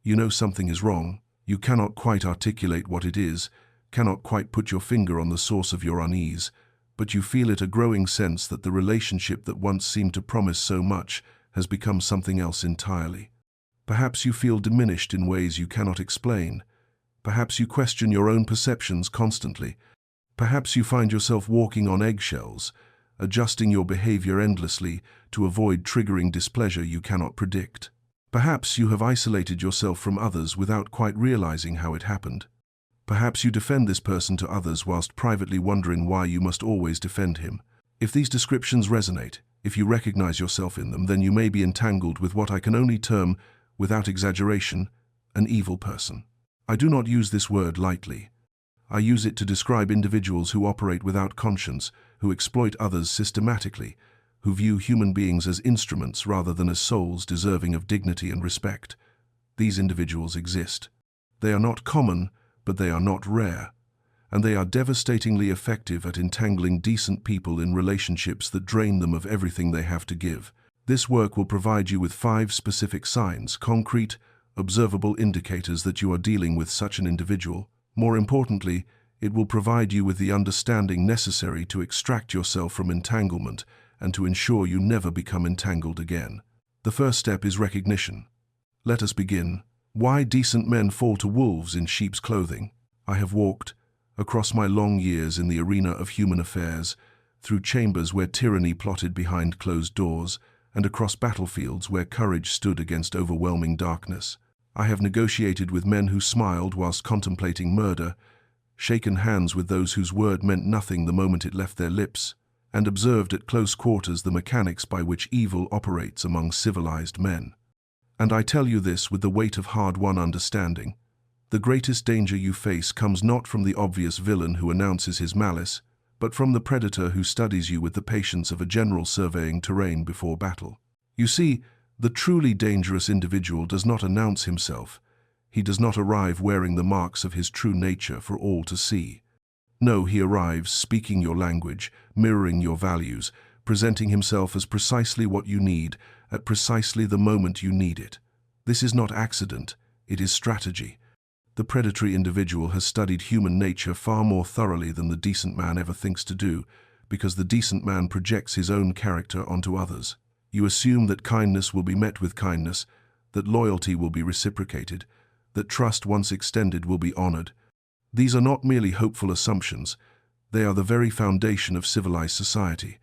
You know something is wrong. You cannot quite articulate what it is, cannot quite put your finger on the source of your unease, but you feel it, a growing sense that the relationship that once seemed to promise so much has become something else entirely. Perhaps you feel diminished in ways you cannot explain. Perhaps you question your own perceptions constantly. Perhaps you find yourself walking on eggshells, adjusting your behavior endlessly to avoid triggering displeasure you cannot predict. Perhaps you have isolated yourself from others without quite realizing how it happened. Perhaps you defend this person to others whilst privately wondering why you must always defend him. If these descriptions resonate, if you recognize yourself in them, then you may be entangled with what I can only term, without exaggeration, an evil person. I do not use this word lightly. I use it to describe individuals who operate without conscience, who exploit others systematically, who view human beings as instruments rather than as souls deserving of dignity and respect. These individuals exist. They are not common, but they are not rare, and they are devastatingly effective at entangling decent people in relationships that drain them of everything they have to give. This work will provide you with 5 specific signs, concrete, observable indicators that you are dealing with such an individual. More importantly, it will provide you with the understanding necessary to extract yourself from entanglement and to ensure you never become entangled again. The first step is recognition. Let us begin. Why decent men fall to wolves in sheep's clothing. I have walked, across my long years in the arena of human affairs, through chambers where tyranny plotted behind closed doors, and across battlefields where courage stood against overwhelming darkness. I have negotiated with men who smiled whilst contemplating murder, shaken hands with those whose word meant nothing the moment it left their lips, and observed at close quarters the mechanics by which evil operates among civilized men. And I tell you this with the weight of hard-won understanding. The greatest danger you face comes not from the obvious villain who announces his malice, but from the predator who studies you with the patience of a general surveying terrain before battle. You see, the truly dangerous individual does not announce himself. He does not arrive wearing the marks of his true nature for all to see. No, he arrives speaking your language, mirroring your values, presenting himself as precisely what you need, at precisely the moment you need it. This is not accident, it is strategy. The predatory individual has studied human nature far more thoroughly than the decent man ever thinks to do, because the decent man projects his own character onto others. You assume that kindness will be met with kindness, that loyalty will be reciprocated, that trust once extended will be honored. These are not merely hopeful assumptions, they are the very foundation of civilized society.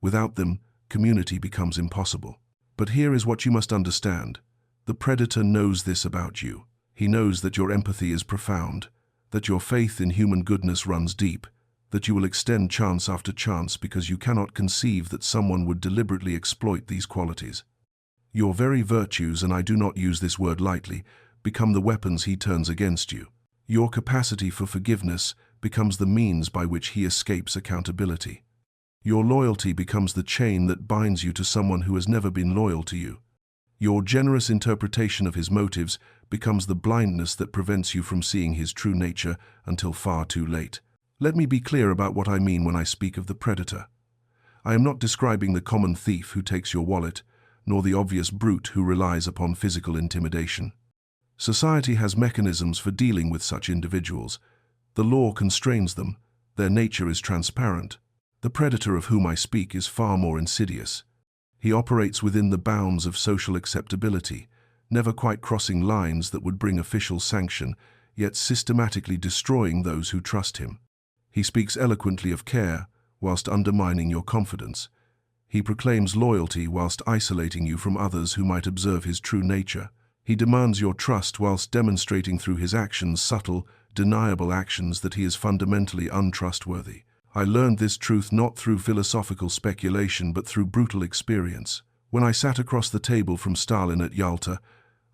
Without them, community becomes impossible. But here is what you must understand. The predator knows this about you. He knows that your empathy is profound, that your faith in human goodness runs deep, that you will extend chance after chance because you cannot conceive that someone would deliberately exploit these qualities. Your very virtues, and I do not use this word lightly, become the weapons he turns against you. Your capacity for forgiveness becomes the means by which he escapes accountability. Your loyalty becomes the chain that binds you to someone who has never been loyal to you. Your generous interpretation of his motives becomes the blindness that prevents you from seeing his true nature until far too late. Let me be clear about what I mean when I speak of the predator. I am not describing the common thief who takes your wallet, nor the obvious brute who relies upon physical intimidation. Society has mechanisms for dealing with such individuals. The law constrains them. Their nature is transparent. The predator of whom I speak is far more insidious. He operates within the bounds of social acceptability, never quite crossing lines that would bring official sanction, yet systematically destroying those who trust him. He speaks eloquently of care, whilst undermining your confidence. He proclaims loyalty whilst isolating you from others who might observe his true nature. He demands your trust whilst demonstrating through his actions subtle, deniable actions that he is fundamentally untrustworthy. I learned this truth not through philosophical speculation but through brutal experience. When I sat across the table from Stalin at Yalta,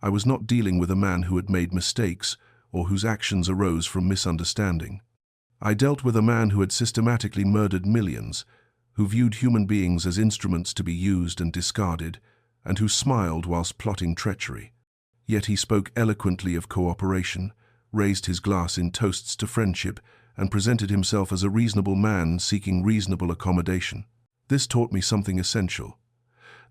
I was not dealing with a man who had made mistakes or whose actions arose from misunderstanding. I dealt with a man who had systematically murdered millions, who viewed human beings as instruments to be used and discarded, and who smiled whilst plotting treachery. Yet he spoke eloquently of cooperation, raised his glass in toasts to friendship, and presented himself as a reasonable man seeking reasonable accommodation. This taught me something essential.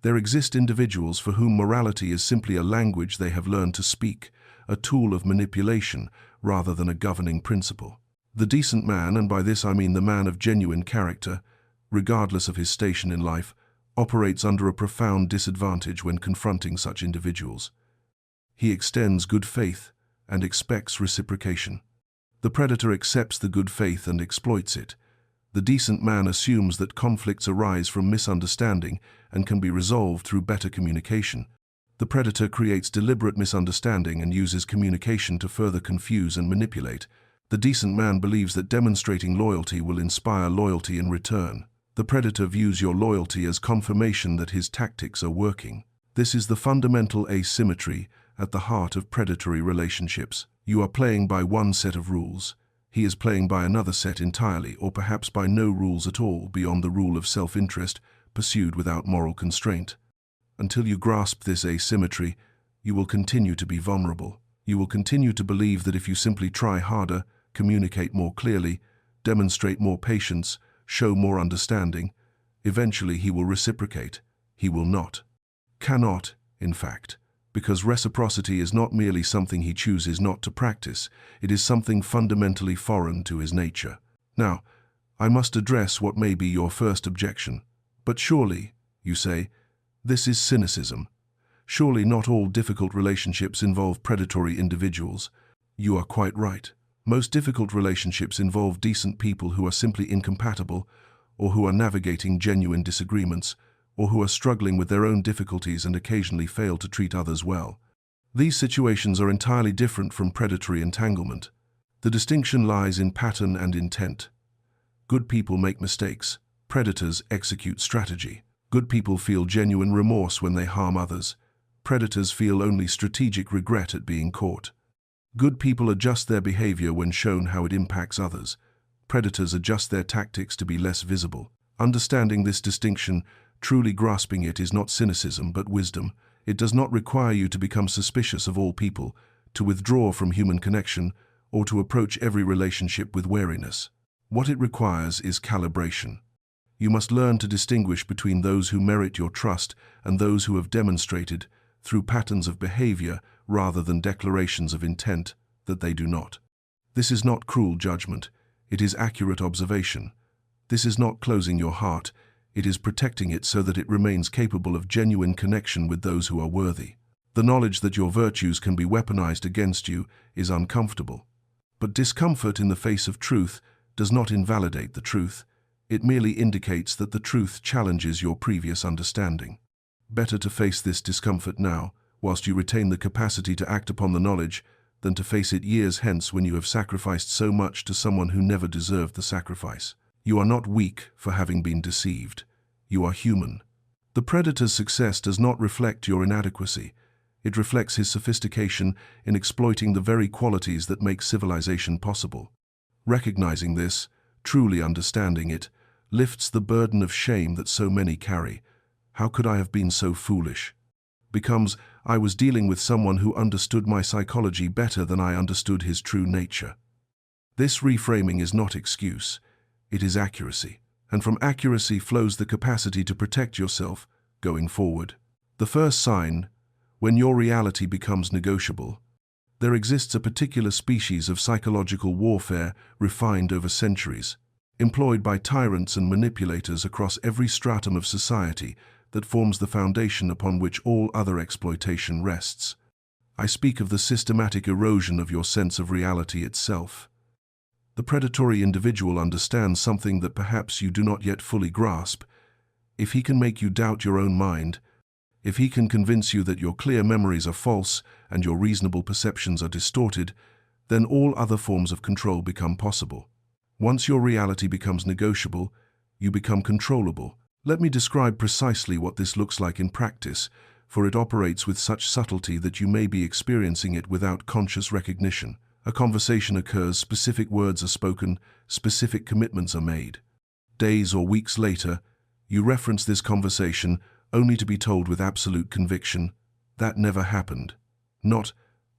There exist individuals for whom morality is simply a language they have learned to speak, a tool of manipulation rather than a governing principle. The decent man, and by this I mean the man of genuine character, regardless of his station in life, operates under a profound disadvantage when confronting such individuals. He extends good faith and expects reciprocation. The predator accepts the good faith and exploits it. The decent man assumes that conflicts arise from misunderstanding and can be resolved through better communication. The predator creates deliberate misunderstanding and uses communication to further confuse and manipulate. The decent man believes that demonstrating loyalty will inspire loyalty in return. The predator views your loyalty as confirmation that his tactics are working. This is the fundamental asymmetry at the heart of predatory relationships. You are playing by one set of rules. He is playing by another set entirely, or perhaps by no rules at all beyond the rule of self-interest, pursued without moral constraint. Until you grasp this asymmetry, you will continue to be vulnerable. You will continue to believe that if you simply try harder, communicate more clearly, demonstrate more patience, show more understanding, eventually he will reciprocate. He will not. Cannot, in fact. Because reciprocity is not merely something he chooses not to practice, it is something fundamentally foreign to his nature. Now, I must address what may be your first objection. But surely, you say, this is cynicism. Surely not all difficult relationships involve predatory individuals. You are quite right. Most difficult relationships involve decent people who are simply incompatible, or who are navigating genuine disagreements, or who are struggling with their own difficulties and occasionally fail to treat others well. These situations are entirely different from predatory entanglement. The distinction lies in pattern and intent. Good people make mistakes. Predators execute strategy. Good people feel genuine remorse when they harm others. Predators feel only strategic regret at being caught. Good people adjust their behavior when shown how it impacts others. Predators adjust their tactics to be less visible. Understanding this distinction, truly grasping it, is not cynicism but wisdom. It does not require you to become suspicious of all people, to withdraw from human connection, or to approach every relationship with wariness. What it requires is calibration. You must learn to distinguish between those who merit your trust and those who have demonstrated, through patterns of behavior rather than declarations of intent, that they do not. This is not cruel judgment. It is accurate observation. This is not closing your heart. It is protecting it so that it remains capable of genuine connection with those who are worthy. The knowledge that your virtues can be weaponized against you is uncomfortable. But discomfort in the face of truth does not invalidate the truth. It merely indicates that the truth challenges your previous understanding. Better to face this discomfort now, whilst you retain the capacity to act upon the knowledge, than to face it years hence when you have sacrificed so much to someone who never deserved the sacrifice. You are not weak for having been deceived. You are human. The predator's success does not reflect your inadequacy. It reflects his sophistication in exploiting the very qualities that make civilization possible. Recognizing this, truly understanding it, lifts the burden of shame that so many carry. How could I have been so foolish? Becomes, I was dealing with someone who understood my psychology better than I understood his true nature. This reframing is not excuse. It is accuracy. And from accuracy flows the capacity to protect yourself going forward. The first sign, when your reality becomes negotiable, there exists a particular species of psychological warfare refined over centuries, employed by tyrants and manipulators across every stratum of society that forms the foundation upon which all other exploitation rests. I speak of the systematic erosion of your sense of reality itself. The predatory individual understands something that perhaps you do not yet fully grasp. If he can make you doubt your own mind, if he can convince you that your clear memories are false and your reasonable perceptions are distorted, then all other forms of control become possible. Once your reality becomes negotiable, you become controllable. Let me describe precisely what this looks like in practice, for it operates with such subtlety that you may be experiencing it without conscious recognition. A conversation occurs, specific words are spoken, specific commitments are made. Days or weeks later, you reference this conversation only to be told with absolute conviction, that never happened. Not,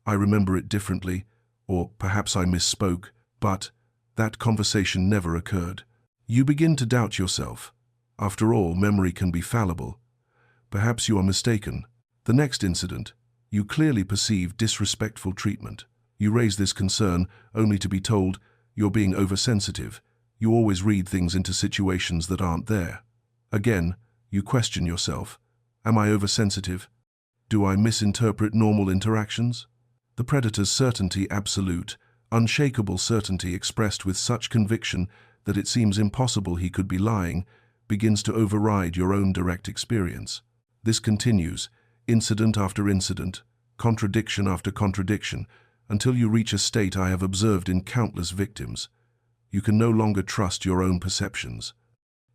I remember it differently, or perhaps I misspoke, but that conversation never occurred. You begin to doubt yourself. After all, memory can be fallible. Perhaps you are mistaken. The next incident, you clearly perceive disrespectful treatment. You raise this concern only to be told, you're being oversensitive. You always read things into situations that aren't there. Again, you question yourself. Am I oversensitive? Do I misinterpret normal interactions? The predator's certainty, absolute, unshakable certainty expressed with such conviction that it seems impossible he could be lying, begins to override your own direct experience. This continues, incident after incident, contradiction after contradiction, until you reach a state I have observed in countless victims. You can no longer trust your own perceptions.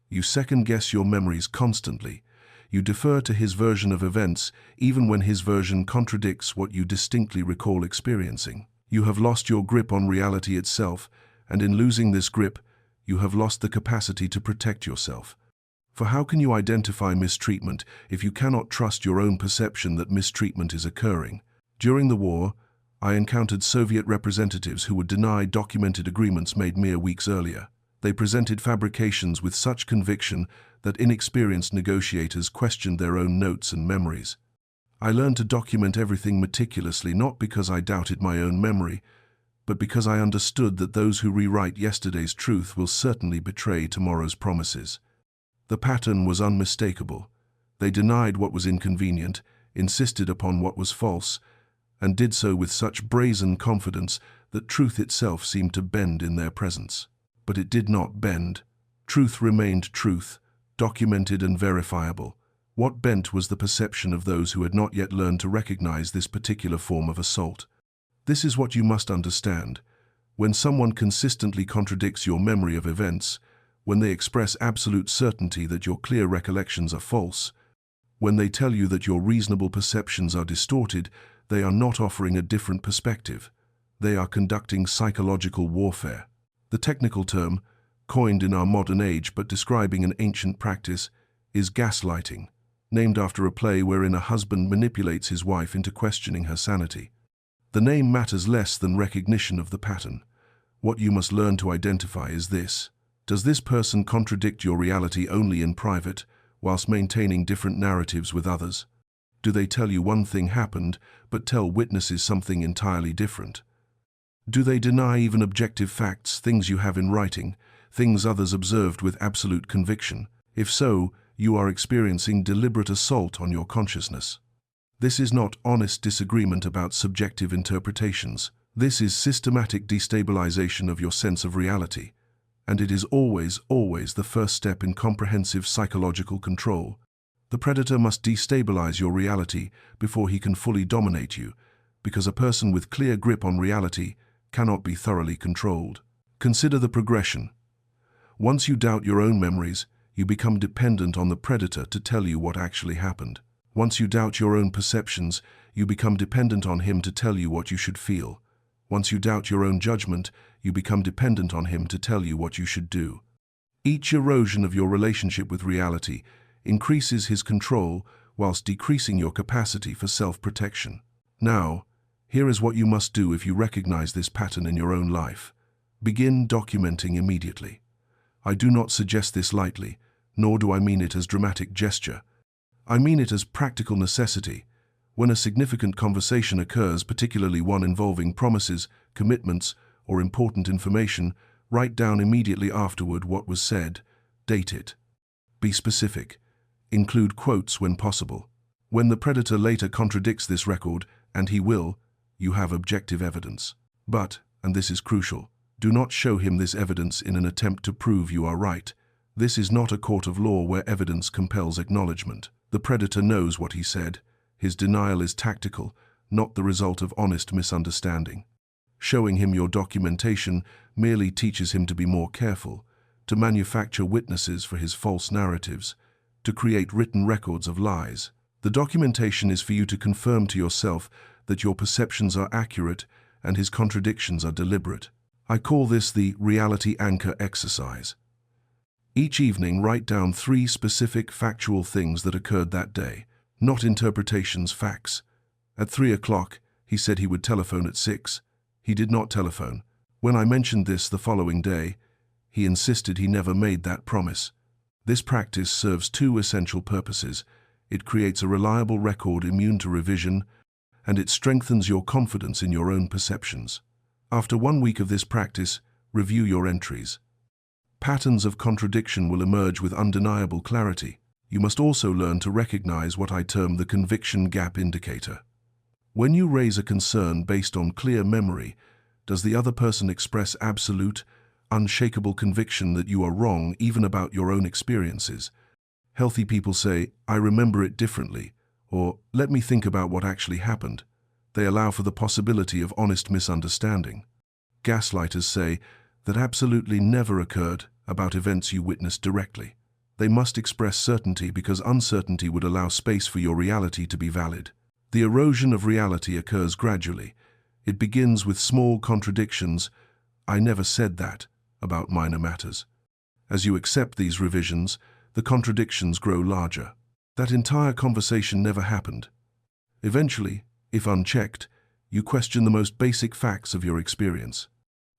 You second-guess your memories constantly. You defer to his version of events, even when his version contradicts what you distinctly recall experiencing. You have lost your grip on reality itself, and in losing this grip, you have lost the capacity to protect yourself. For how can you identify mistreatment if you cannot trust your own perception that mistreatment is occurring? During the war, I encountered Soviet representatives who would deny documented agreements made mere weeks earlier. They presented fabrications with such conviction that inexperienced negotiators questioned their own notes and memories. I learned to document everything meticulously, not because I doubted my own memory, but because I understood that those who rewrite yesterday's truth will certainly betray tomorrow's promises. The pattern was unmistakable. They denied what was inconvenient, insisted upon what was false, and did so with such brazen confidence that truth itself seemed to bend in their presence. But it did not bend. Truth remained truth, documented and verifiable. What bent was the perception of those who had not yet learned to recognize this particular form of assault. This is what you must understand. When someone consistently contradicts your memory of events, when they express absolute certainty that your clear recollections are false, when they tell you that your reasonable perceptions are distorted, they are not offering a different perspective. They are conducting psychological warfare. The technical term, coined in our modern age but describing an ancient practice, is gaslighting, named after a play wherein a husband manipulates his wife into questioning her sanity. The name matters less than recognition of the pattern. What you must learn to identify is this. Does this person contradict your reality only in private, whilst maintaining different narratives with others? Do they tell you one thing happened, but tell witnesses something entirely different? Do they deny even objective facts, things you have in writing, things others observed with absolute conviction? If so, you are experiencing deliberate assault on your consciousness. This is not honest disagreement about subjective interpretations. This is systematic destabilization of your sense of reality. And it is always the first step in comprehensive psychological control. The predator must destabilize your reality before he can fully dominate you, because a person with clear grip on reality cannot be thoroughly controlled. Consider the progression. Once you doubt your own memories, you become dependent on the predator to tell you what actually happened. Once you doubt your own perceptions, you become dependent on him to tell you what you should feel. Once you doubt your own judgment, you become dependent on him to tell you what you should do. Each erosion of your relationship with reality increases his control whilst decreasing your capacity for self-protection. Now, here is what you must do if you recognize this pattern in your own life. Begin documenting immediately. I do not suggest this lightly, nor do I mean it as dramatic gesture. I mean it as practical necessity. When a significant conversation occurs, particularly one involving promises, commitments, or important information, write down immediately afterward what was said. Date it. Be specific. Include quotes when possible. When the predator later contradicts this record, and he will, you have objective evidence. But, and this is crucial, do not show him this evidence in an attempt to prove you are right. This is not a court of law where evidence compels acknowledgement. The predator knows what he said. His denial is tactical, not the result of honest misunderstanding. Showing him your documentation merely teaches him to be more careful, to manufacture witnesses for his false narratives, to create written records of lies. The documentation is for you to confirm to yourself that your perceptions are accurate and his contradictions are deliberate. I call this the reality anchor exercise. Each evening, write down 3 specific factual things that occurred that day. Not interpretations, facts. At 3 o'clock, he said he would telephone at 6. He did not telephone. When I mentioned this the following day, he insisted he never made that promise. This practice serves 2 essential purposes. it creates a reliable record immune to revision, and it strengthens your confidence in your own perceptions. After 1 week of this practice, review your entries. Patterns of contradiction will emerge with undeniable clarity. You must also learn to recognize what I term the conviction gap indicator. When you raise a concern based on clear memory, does the other person express absolute, unshakable conviction that you are wrong even about your own experiences? Healthy people say, "I remember it differently," or "let me think about what actually happened." They allow for the possibility of honest misunderstanding. Gaslighters say that absolutely never occurred about events you witnessed directly. They must express certainty because uncertainty would allow space for your reality to be valid. The erosion of reality occurs gradually. It begins with small contradictions, "I never said that," about minor matters. As you accept these revisions, the contradictions grow larger. That entire conversation never happened. Eventually, if unchecked, you question the most basic facts of your experience.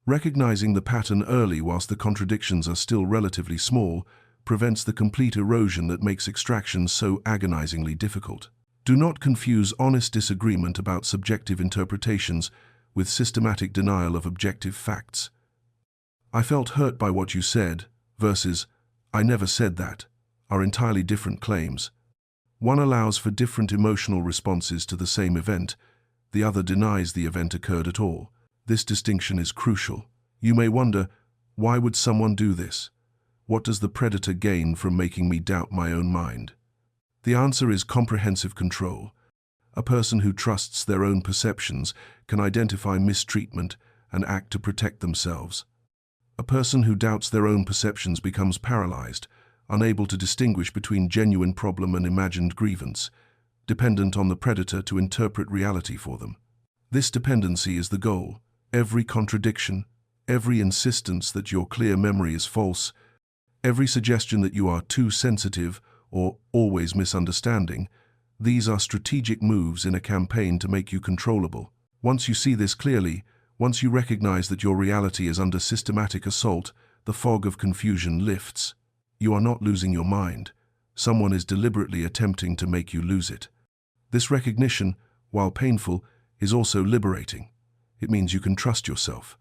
Recognizing the pattern early whilst the contradictions are still relatively small prevents the complete erosion that makes extraction so agonizingly difficult. Do not confuse honest disagreement about subjective interpretations with systematic denial of objective facts. "I felt hurt by what you said" versus "I never said that" are entirely different claims. One allows for different emotional responses to the same event, the other denies the event occurred at all. This distinction is crucial. You may wonder, why would someone do this? What does the predator gain from making me doubt my own mind? The answer is comprehensive control. A person who trusts their own perceptions can identify mistreatment and act to protect themselves. A person who doubts their own perceptions becomes paralyzed, unable to distinguish between genuine problem and imagined grievance, dependent on the predator to interpret reality for them. This dependency is the goal. Every contradiction, every insistence that your clear memory is false, every suggestion that you are too sensitive or always misunderstanding, these are strategic moves in a campaign to make you controllable. Once you see this clearly, once you recognize that your reality is under systematic assault, the fog of confusion lifts. You are not losing your mind. Someone is deliberately attempting to make you lose it. This recognition, while painful, is also liberating. It means you can trust yourself.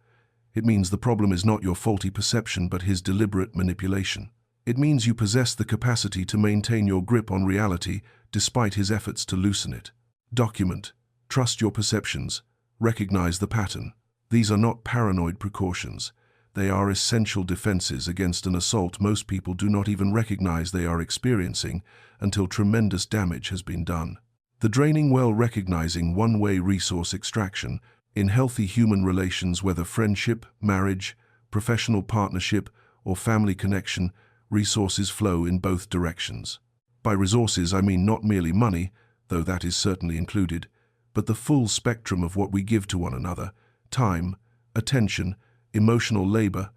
It means the problem is not your faulty perception but his deliberate manipulation. It means you possess the capacity to maintain your grip on reality despite his efforts to loosen it. Document. Trust your perceptions. Recognize the pattern. These are not paranoid precautions. They are essential defenses against an assault most people do not even recognize they are experiencing until tremendous damage has been done. The draining well recognizing one-way resource extraction in healthy human relations, whether friendship, marriage, professional partnership, or family connection, resources flow in both directions. By resources, I mean not merely money, though that is certainly included, but the full spectrum of what we give to one another: time, attention, emotional labor,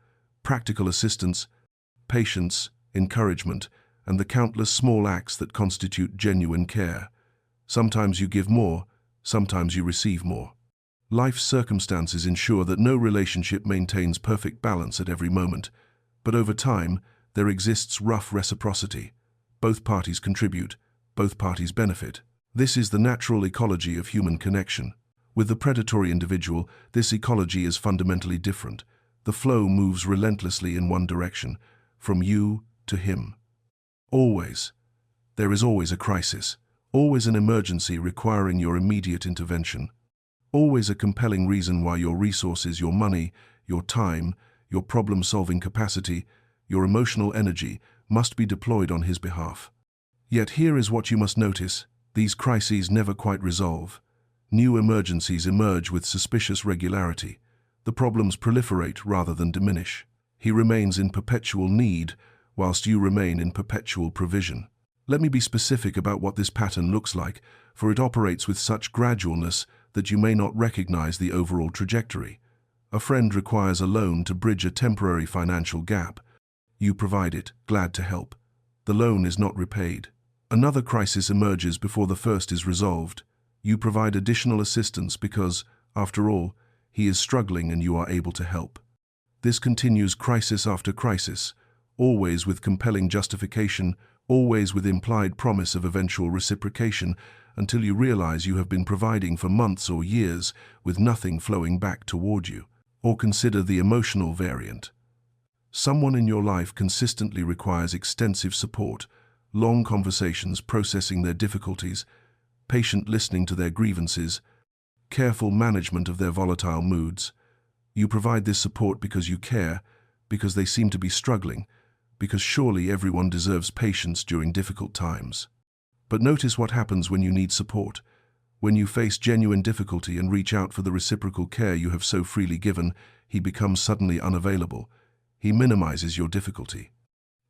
practical assistance, patience, encouragement, and the countless small acts that constitute genuine care. Sometimes you give more, sometimes you receive more. Life's circumstances ensure that no relationship maintains perfect balance at every moment, but over time, there exists rough reciprocity. Both parties contribute, both parties benefit. This is the natural ecology of human connection. With the predatory individual, this ecology is fundamentally different. The flow moves relentlessly in one direction, from you to him. Always. There is always a crisis, always an emergency requiring your immediate intervention. Always a compelling reason why your resources, your money, your time, your problem-solving capacity, your emotional energy must be deployed on his behalf. Yet here is what you must notice: these crises never quite resolve. New emergencies emerge with suspicious regularity. The problems proliferate rather than diminish. He remains in perpetual need, whilst you remain in perpetual provision. Let me be specific about what this pattern looks like, for it operates with such gradualness that you may not recognize the overall trajectory. A friend requires a loan to bridge a temporary financial gap. You provide it, glad to help. The loan is not repaid. Another crisis emerges before the first is resolved. You provide additional assistance because, after all, he is struggling and you are able to help. This continues crisis after crisis, always with compelling justification, always with implied promise of eventual reciprocation until you realize you have been providing for months or years with nothing flowing back toward you. Or consider the emotional variant. Someone in your life consistently requires extensive support, long conversations processing their difficulties, patient listening to their grievances, careful management of their volatile moods. You provide this support because you care, because they seem to be struggling, because surely everyone deserves patience during difficult times. But notice what happens when you need support. When you face genuine difficulty and reach out for the reciprocal care you have so freely given, he becomes suddenly unavailable. He minimizes your difficulty.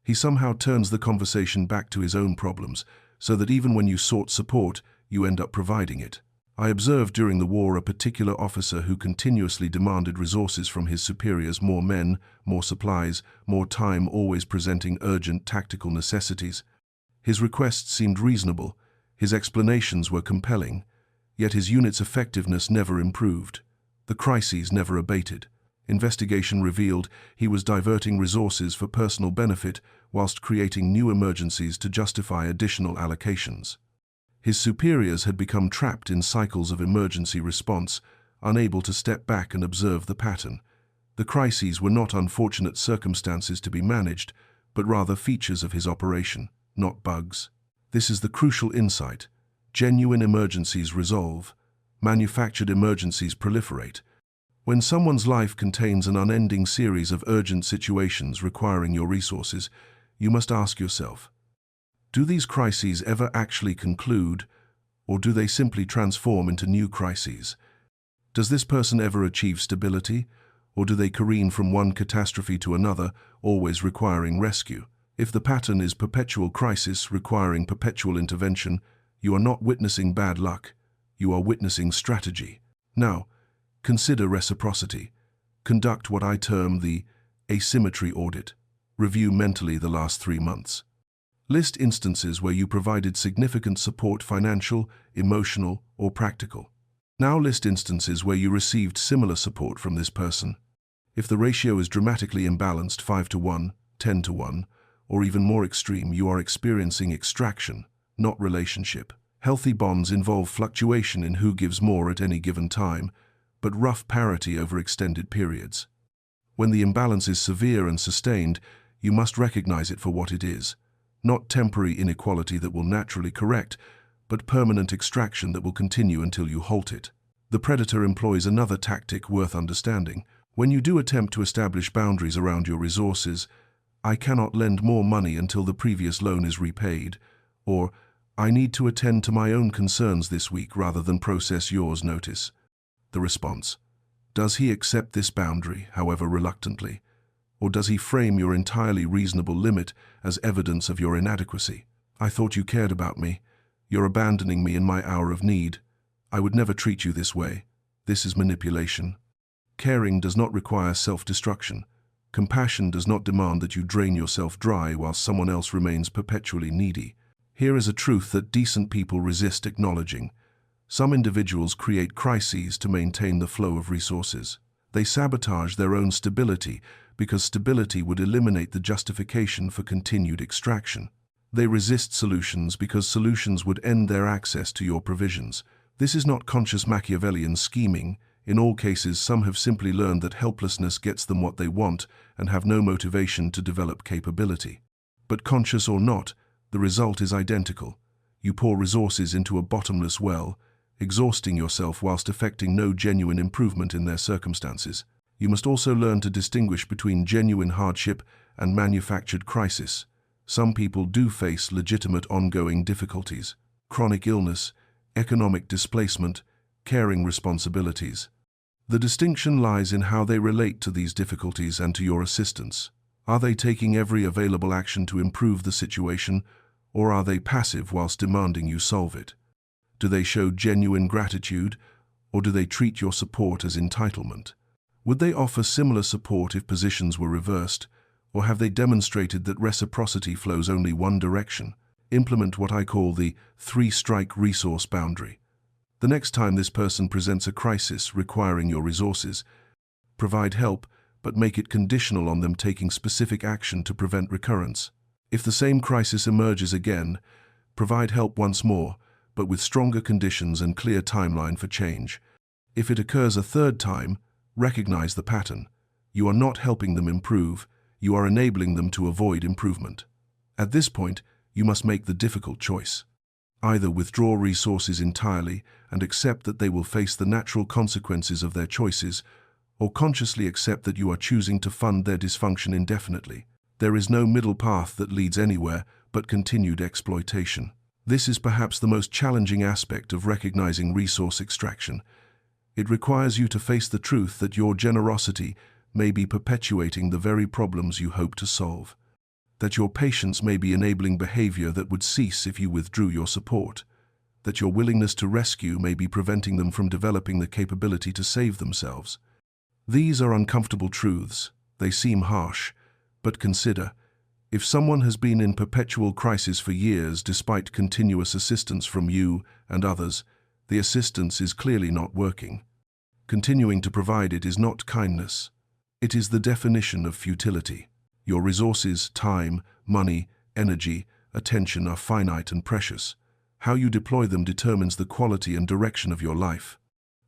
He somehow turns the conversation back to his own problems, so that even when you sought support, you end up providing it. I observed during the war a particular officer who continuously demanded resources from his superiors: more men, more supplies, more time, always presenting urgent tactical necessities. His requests seemed reasonable, his explanations were compelling, yet his unit's effectiveness never improved. The crises never abated. Investigation revealed he was diverting resources for personal benefit whilst creating new emergencies to justify additional allocations. His superiors had become trapped in cycles of emergency response, unable to step back and observe the pattern. The crises were not unfortunate circumstances to be managed, but rather features of his operation, not bugs. This is the crucial insight. Genuine emergencies resolve. Manufactured emergencies proliferate. When someone's life contains an unending series of urgent situations requiring your resources, you must ask yourself, do these crises ever actually conclude, or do they simply transform into new crises? Does this person ever achieve stability, or do they careen from one catastrophe to another, always requiring rescue? If the pattern is perpetual crisis requiring perpetual intervention, you are not witnessing bad luck, you are witnessing strategy. Now, consider reciprocity. Conduct what I term the asymmetry audit. Review mentally the last 3 months. List instances where you provided significant support, financial, emotional, or practical. Now list instances where you received similar support from this person. If the ratio is dramatically imbalanced, 5-to-1, 10-to-1, or even more extreme, you are experiencing extraction, not relationship. Healthy bonds involve fluctuation in who gives more at any given time, but rough parity over extended periods. When the imbalance is severe and sustained, you must recognize it for what it is. Not temporary inequality that will naturally correct, but permanent extraction that will continue until you halt it. The predator employs another tactic worth understanding. When you do attempt to establish boundaries around your resources, I cannot lend more money until the previous loan is repaid, or I need to attend to my own concerns this week rather than process yours. Notice the response. Does he accept this boundary, however reluctantly? Or does he frame your entirely reasonable limit as evidence of your inadequacy? I thought you cared about me. You're abandoning me in my hour of need. I would never treat you this way. This is manipulation. Caring does not require self-destruction. Compassion does not demand that you drain yourself dry while someone else remains perpetually needy. Here is a truth that decent people resist acknowledging. Some individuals create crises to maintain the flow of resources. They sabotage their own stability because stability would eliminate the justification for continued extraction. They resist solutions because solutions would end their access to your provisions. This is not conscious Machiavellian scheming. In all cases, some have simply learned that helplessness gets them what they want and have no motivation to develop capability. But conscious or not, the result is identical. You pour resources into a bottomless well, exhausting yourself whilst effecting no genuine improvement in their circumstances. You must also learn to distinguish between genuine hardship and manufactured crisis. Some people do face legitimate ongoing difficulties: chronic illness, economic displacement, caring responsibilities. The distinction lies in how they relate to these difficulties and to your assistance. Are they taking every available action to improve the situation, or are they passive whilst demanding you solve it? Do they show genuine gratitude, or do they treat your support as entitlement? Would they offer similar support if positions were reversed, or have they demonstrated that reciprocity flows only one direction? Implement what I call the 3-strike resource boundary. The next time this person presents a crisis requiring your resources, provide help, but make it conditional on them taking specific action to prevent recurrence. If the same crisis emerges again, provide help once more, but with stronger conditions and clear timeline for change. If it occurs a third time, recognize the pattern. You are not helping them improve, you are enabling them to avoid improvement. At this point, you must make the difficult choice. Either withdraw resources entirely and accept that they will face the natural consequences of their choices, or consciously accept that you are choosing to fund their dysfunction indefinitely. There is no middle path that leads anywhere but continued exploitation. This is perhaps the most challenging aspect of recognizing resource extraction. It requires you to face the truth that your generosity may be perpetuating the very problems you hope to solve, that your patience may be enabling behavior that would cease if you withdrew your support, that your willingness to rescue may be preventing them from developing the capability to save themselves. These are uncomfortable truths. They seem harsh, but consider, if someone has been in perpetual crisis for years despite continuous assistance from you and others, the assistance is clearly not working. Continuing to provide it is not kindness. It is the definition of futility. Your resources, time, money, energy, attention are finite and precious. How you deploy them determines the quality and direction of your life.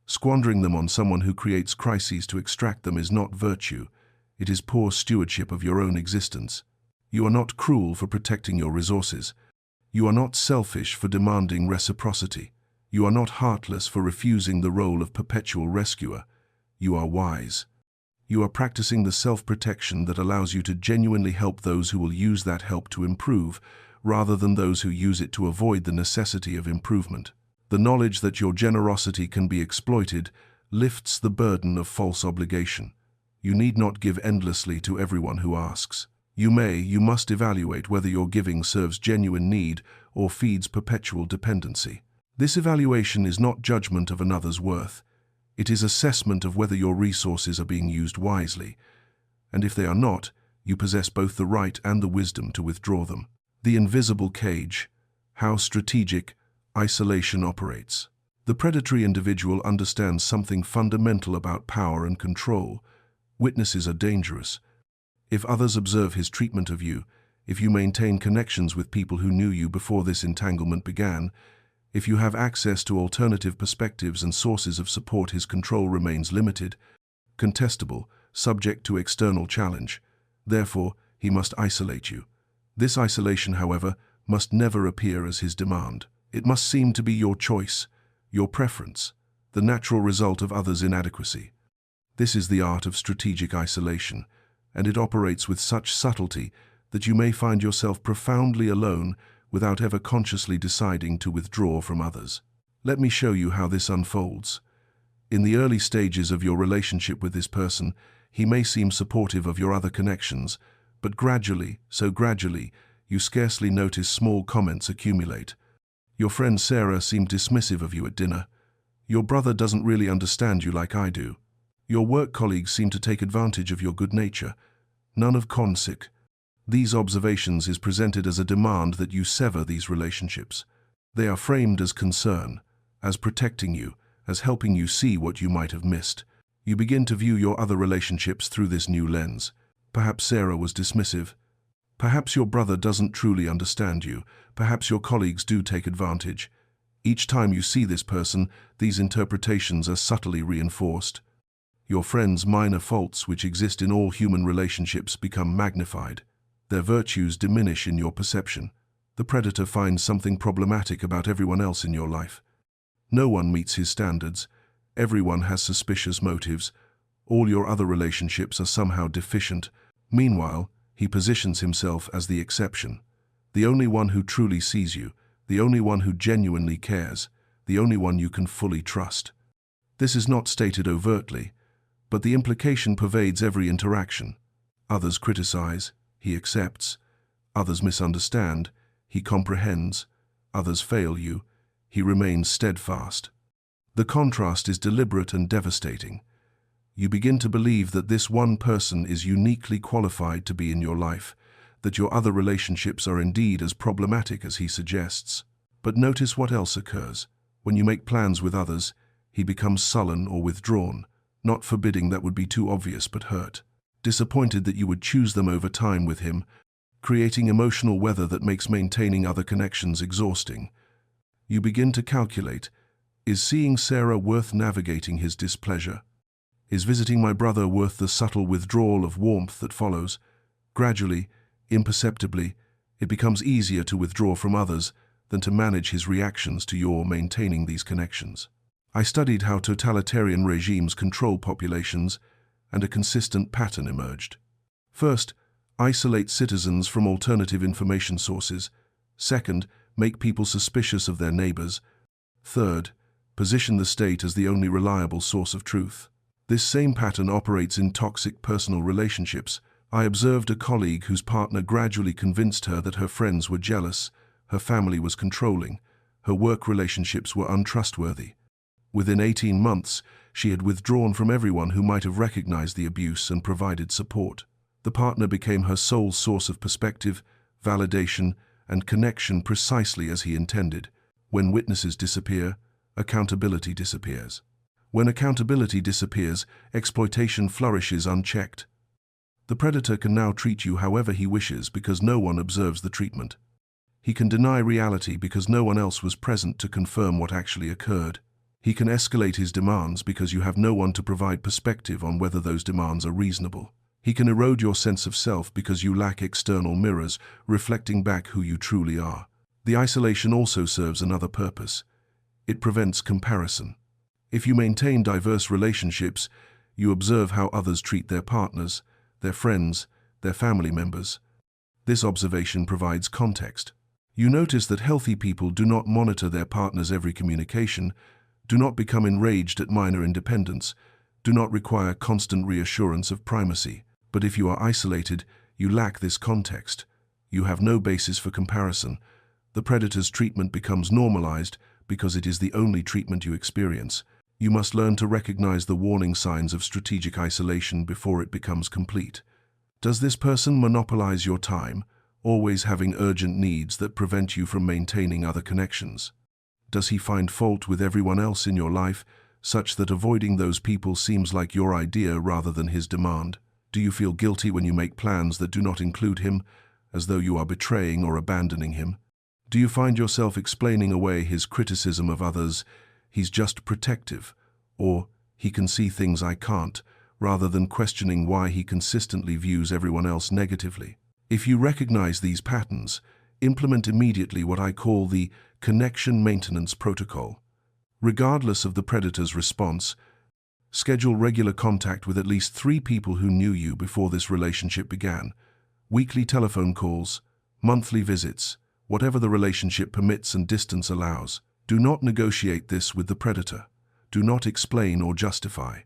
Squandering them on someone who creates crises to extract them is not virtue. It is poor stewardship of your own existence. You are not cruel for protecting your resources. You are not selfish for demanding reciprocity. You are not heartless for refusing the role of perpetual rescuer. You are wise. You are practicing the self-protection that allows you to genuinely help those who will use that help to improve, rather than those who use it to avoid the necessity of improvement. The knowledge that your generosity can be exploited lifts the burden of false obligation. You need not give endlessly to everyone who asks. You must evaluate whether your giving serves genuine need or feeds perpetual dependency. This evaluation is not judgment of another's worth. It is assessment of whether your resources are being used wisely, and if they are not, you possess both the right and the wisdom to withdraw them. The invisible cage. How strategic isolation operates. The predatory individual understands something fundamental about power and control. Witnesses are dangerous. If others observe his treatment of you, if you maintain connections with people who knew you before this entanglement began, if you have access to alternative perspectives and sources of support, his control remains limited, contestable, subject to external challenge. Therefore, he must isolate you. This isolation, however, must never appear as his demand. It must seem to be your choice, your preference, the natural result of others' inadequacy. This is the art of strategic isolation, and it operates with such subtlety that you may find yourself profoundly alone without ever consciously deciding to withdraw from others. Let me show you how this unfolds. In the early stages of your relationship with this person, he may seem supportive of your other connections, but gradually, you scarcely notice small comments accumulate. Your friend Sarah seemed dismissive of you at dinner. Your brother doesn't really understand you like I do. Your work colleagues seem to take advantage of your good nature. None of consic. These observations is presented as a demand that you sever these relationships. They are framed as concern, as protecting you, as helping you see what you might have missed. You begin to view your other relationships through this new lens. Perhaps Sarah was dismissive. Perhaps your brother doesn't truly understand you. Perhaps your colleagues do take advantage. Each time you see this person, these interpretations are subtly reinforced. Your friend's minor faults, which exist in all human relationships, become magnified. Their virtues diminish in your perception. The predator finds something problematic about everyone else in your life. No one meets his standards. Everyone has suspicious motives. All your other relationships are somehow deficient. Meanwhile, he positions himself as the exception. The only one who truly sees you, the only one who genuinely cares, the only one you can fully trust. This is not stated overtly, but the implication pervades every interaction. Others criticize, he accepts. Others misunderstand, he comprehends. Others fail you, he remains steadfast. The contrast is deliberate and devastating. You begin to believe that this one person is uniquely qualified to be in your life, that your other relationships are indeed as problematic as he suggests. But notice what else occurs. When you make plans with others, he becomes sullen or withdrawn, not forbidding, that would be too obvious, but hurt. Disappointed that you would choose them over time with him, creating emotional weather that makes maintaining other connections exhausting. You begin to calculate, is seeing Sarah worth navigating his displeasure? Is visiting my brother worth the subtle withdrawal of warmth that follows? Gradually, imperceptibly, it becomes easier to withdraw from others than to manage his reactions to your maintaining these connections. I studied how totalitarian regimes control populations, and a consistent pattern emerged. First, isolate citizens from alternative information sources. Second, make people suspicious of their neighbors. Third, position the state as the only reliable source of truth. This same pattern operates in toxic personal relationships. I observed a colleague whose partner gradually convinced her that her friends were jealous, her family was controlling, her work relationships were untrustworthy. Within 18 months, she had withdrawn from everyone who might have recognized the abuse and provided support. The partner became her sole source of perspective, validation, and connection precisely as he intended. When witnesses disappear, accountability disappears. When accountability disappears, exploitation flourishes unchecked. The predator can now treat you however he wishes because no one observes the treatment. He can deny reality because no one else was present to confirm what actually occurred. He can escalate his demands because you have no one to provide perspective on whether those demands are reasonable. He can erode your sense of self because you lack external mirrors reflecting back who you truly are. The isolation also serves another purpose. It prevents comparison. If you maintain diverse relationships, you observe how others treat their partners, their friends, their family members. This observation provides context. You notice that healthy people do not monitor their partner's every communication, do not become enraged at minor independence, do not require constant reassurance of primacy. But if you are isolated, you lack this context. You have no basis for comparison. The predator's treatment becomes normalized because it is the only treatment you experience. You must learn to recognize the warning signs of strategic isolation before it becomes complete. Does this person monopolize your time, always having urgent needs that prevent you from maintaining other connections? Does he find fault with everyone else in your life, such that avoiding those people seems like your idea rather than his demand? Do you feel guilty when you make plans that do not include him, as though you are betraying or abandoning him? Do you find yourself explaining away his criticism of others, he's just protective, or he can see things I can't, rather than questioning why he consistently views everyone else negatively? If you recognize these patterns, implement immediately what I call the connection maintenance protocol. Regardless of the predator's response, schedule regular contact with at least 3 people who knew you before this relationship began. Weekly telephone calls, monthly visits, whatever the relationship permits and distance allows. Do not negotiate this with the predator. Do not explain or justify.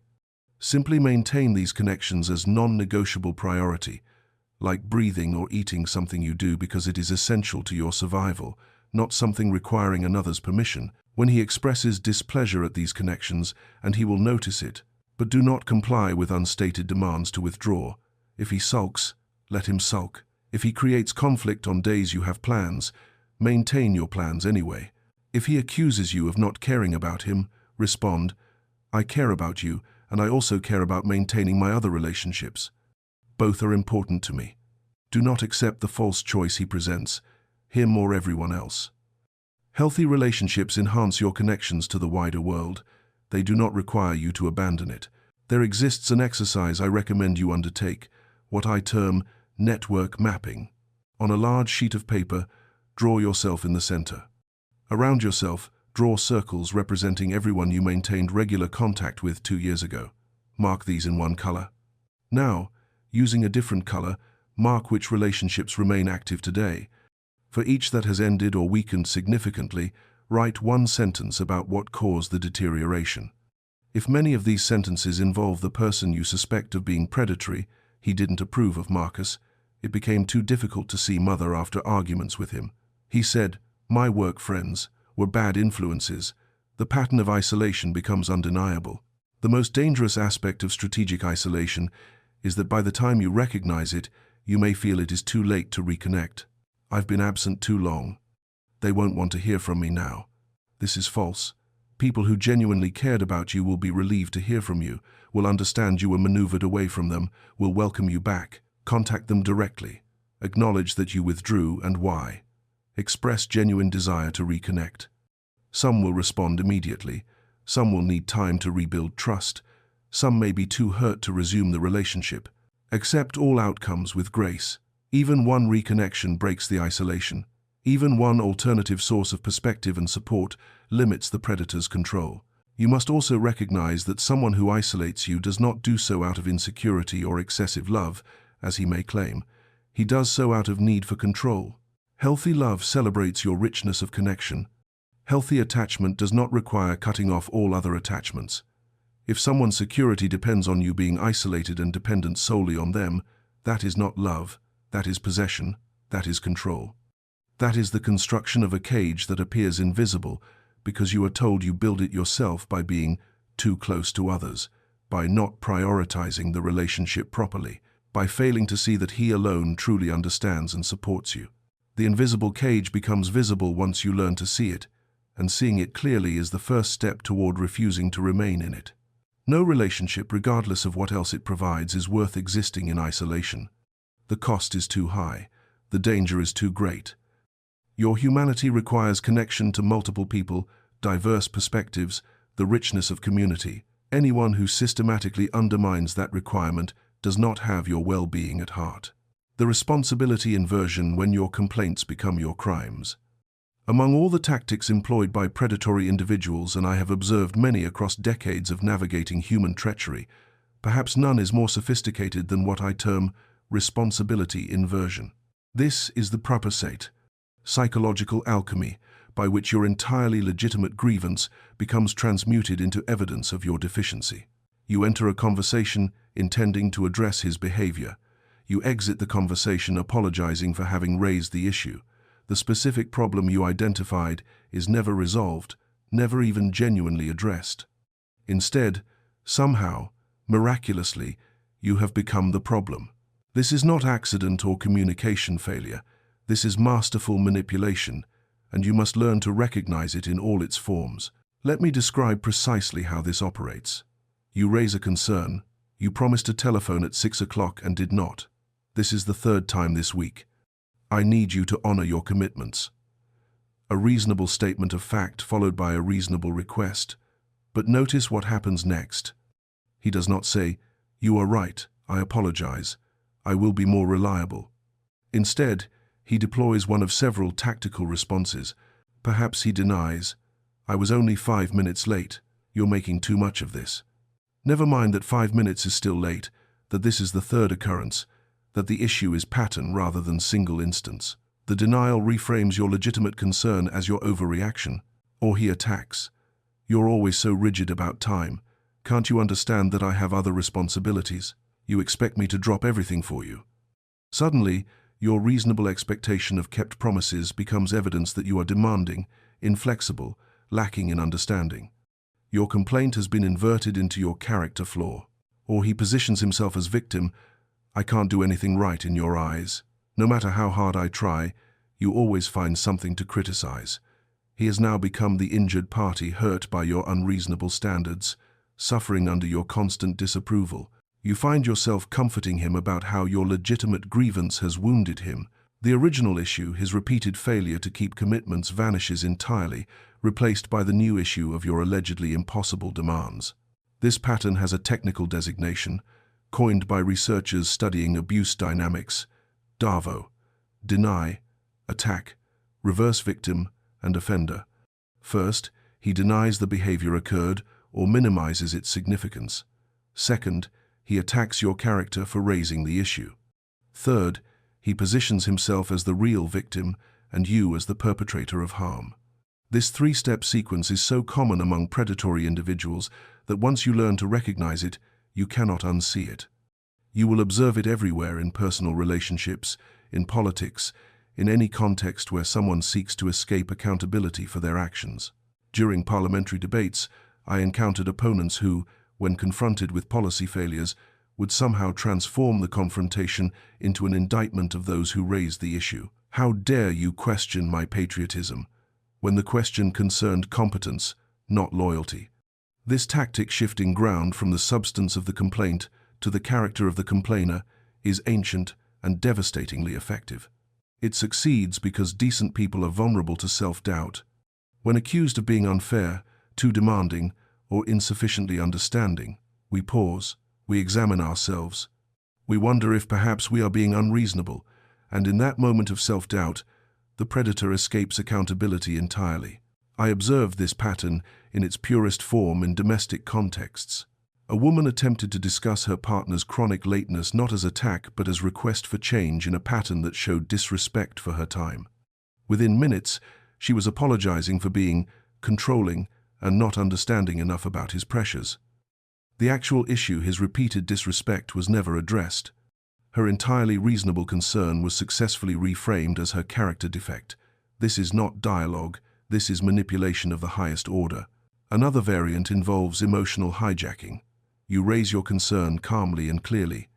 Simply maintain these connections as non-negotiable priority, like breathing or eating, something you do because it is essential to your survival, not something requiring another's permission. When he expresses displeasure at these connections, and he will notice it, but do not comply with unstated demands to withdraw. If he sulks, let him sulk. If he creates conflict on days you have plans, maintain your plans anyway. If he accuses you of not caring about him, respond, I care about you, and I also care about maintaining my other relationships. Both are important to me. Do not accept the false choice he presents, him or everyone else. Healthy relationships enhance your connections to the wider world. They do not require you to abandon it. There exists an exercise I recommend you undertake, what I term network mapping. On a large sheet of paper, draw yourself in the center. Around yourself, draw circles representing everyone you maintained regular contact with 2 years ago. Mark these in one color. Now, using a different color, mark which relationships remain active today. For each that has ended or weakened significantly, write one sentence about what caused the deterioration. If many of these sentences involve the person you suspect of being predatory, he didn't approve of Marcus, it became too difficult to see Mother after arguments with him. He said, my work friends were bad influences. The pattern of isolation becomes undeniable. The most dangerous aspect of strategic isolation is that by the time you recognize it, you may feel it is too late to reconnect. I've been absent too long. They won't want to hear from me now. This is false. People who genuinely cared about you will be relieved to hear from you, will understand you were maneuvered away from them, will welcome you back. Contact them directly. Acknowledge that you withdrew and why. Express genuine desire to reconnect. Some will respond immediately. Some will need time to rebuild trust. Some may be too hurt to resume the relationship. Accept all outcomes with grace. Even one reconnection breaks the isolation. Even one alternative source of perspective and support limits the predator's control. You must also recognize that someone who isolates you does not do so out of insecurity or excessive love, as he may claim. He does so out of need for control. Healthy love celebrates your richness of connection. Healthy attachment does not require cutting off all other attachments. If someone's security depends on you being isolated and dependent solely on them, that is not love, that is possession, that is control. That is the construction of a cage that appears invisible because you are told you build it yourself by being too close to others, by not prioritizing the relationship properly, by failing to see that he alone truly understands and supports you. The invisible cage becomes visible once you learn to see it, and seeing it clearly is the first step toward refusing to remain in it. No relationship, regardless of what else it provides, is worth existing in isolation. The cost is too high. The danger is too great. Your humanity requires connection to multiple people, diverse perspectives, the richness of community. Anyone who systematically undermines that requirement does not have your well-being at heart. The responsibility inversion when your complaints become your crimes. Among all the tactics employed by predatory individuals, and I have observed many across decades of navigating human treachery, perhaps none is more sophisticated than what I term responsibility inversion. This is the proposite, psychological alchemy, by which your entirely legitimate grievance becomes transmuted into evidence of your deficiency. You enter a conversation intending to address his behavior. You exit the conversation apologizing for having raised the issue. The specific problem you identified is never resolved, never even genuinely addressed. Instead, somehow, miraculously, you have become the problem. This is not accident or communication failure. This is masterful manipulation, and you must learn to recognize it in all its forms. Let me describe precisely how this operates. You raise a concern. You promised a telephone at 6 o'clock and did not. This is the third time this week. I need you to honor your commitments. A reasonable statement of fact followed by a reasonable request. But notice what happens next. He does not say, "You are right, I apologize. I will be more reliable." Instead, he deploys one of several tactical responses. Perhaps he denies, "I was only 5 minutes late. You're making too much of this." Never mind that 5 minutes is still late, that this is the third occurrence, that the issue is pattern rather than single instance. The denial reframes your legitimate concern as your overreaction, or he attacks. "You're always so rigid about time. Can't you understand that I have other responsibilities? You expect me to drop everything for you." Suddenly, your reasonable expectation of kept promises becomes evidence that you are demanding, inflexible, lacking in understanding. Your complaint has been inverted into your character flaw. Or he positions himself as victim. "I can't do anything right in your eyes. No matter how hard I try, you always find something to criticize." He has now become the injured party, hurt by your unreasonable standards, suffering under your constant disapproval. You find yourself comforting him about how your legitimate grievance has wounded him. The original issue, his repeated failure to keep commitments, vanishes entirely, replaced by the new issue of your allegedly impossible demands. This pattern has a technical designation, coined by researchers studying abuse dynamics: DAVO, deny, attack, reverse victim, and offender. First, he denies the behavior occurred or minimizes its significance. Second, he attacks your character for raising the issue. Third, he positions himself as the real victim and you as the perpetrator of harm. This three-step sequence is so common among predatory individuals that once you learn to recognize it, you cannot unsee it. You will observe it everywhere, in personal relationships, in politics, in any context where someone seeks to escape accountability for their actions. During parliamentary debates, I encountered opponents who, when confronted with policy failures, would somehow transform the confrontation into an indictment of those who raised the issue. "How dare you question my patriotism?" when the question concerned competence, not loyalty. This tactic, shifting ground from the substance of the complaint to the character of the complainer, is ancient and devastatingly effective. It succeeds because decent people are vulnerable to self-doubt. When accused of being unfair, too demanding, or insufficiently understanding, we pause, we examine ourselves. We wonder if perhaps we are being unreasonable, and in that moment of self-doubt, the predator escapes accountability entirely. I observed this pattern in its purest form in domestic contexts. A woman attempted to discuss her partner's chronic lateness not as attack but as request for change in a pattern that showed disrespect for her time. Within minutes, she was apologizing for being controlling and not understanding enough about his pressures. The actual issue, his repeated disrespect, was never addressed. Her entirely reasonable concern was successfully reframed as her character defect. This is not dialogue, this is manipulation of the highest order. Another variant involves emotional hijacking. You raise your concern calmly and clearly.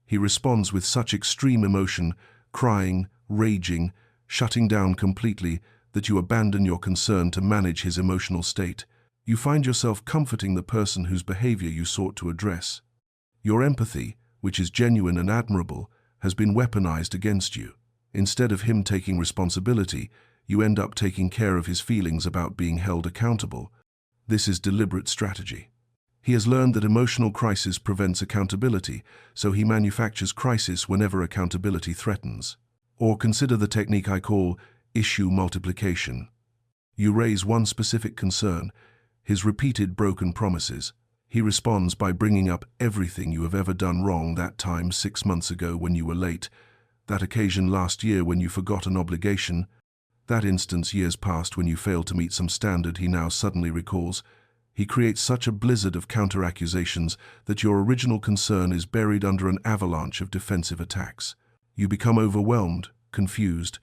He responds with such extreme emotion, crying, raging, shutting down completely, that you abandon your concern to manage his emotional state. You find yourself comforting the person whose behavior you sought to address. Your empathy, which is genuine and admirable, has been weaponized against you. Instead of him taking responsibility, you end up taking care of his feelings about being held accountable. This is deliberate strategy. He has learned that emotional crisis prevents accountability, so he manufactures crisis whenever accountability threatens. Or consider the technique I call issue multiplication. You raise one specific concern, his repeated broken promises. He responds by bringing up everything you have ever done wrong: that time 6 months ago when you were late, that occasion last year when you forgot an obligation, that instance years past when you failed to meet some standard he now suddenly recalls. He creates such a blizzard of counter-accusations that your original concern is buried under an avalanche of defensive attacks. You become overwhelmed, confused,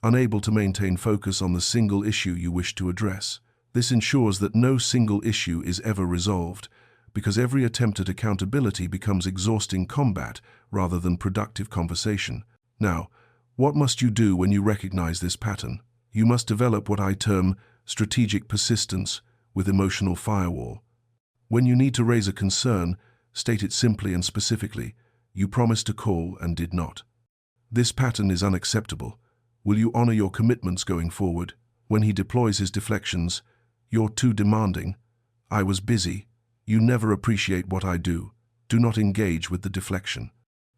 unable to maintain focus on the single issue you wish to address. This ensures that no single issue is ever resolved, because every attempt at accountability becomes exhausting combat rather than productive conversation. Now, what must you do when you recognize this pattern? You must develop what I term strategic persistence with emotional firewall. When you need to raise a concern, state it simply and specifically. You promised to call and did not. This pattern is unacceptable. Will you honor your commitments going forward? When he deploys his deflections, you're too demanding. I was busy. You never appreciate what I do. Do not engage with the deflection.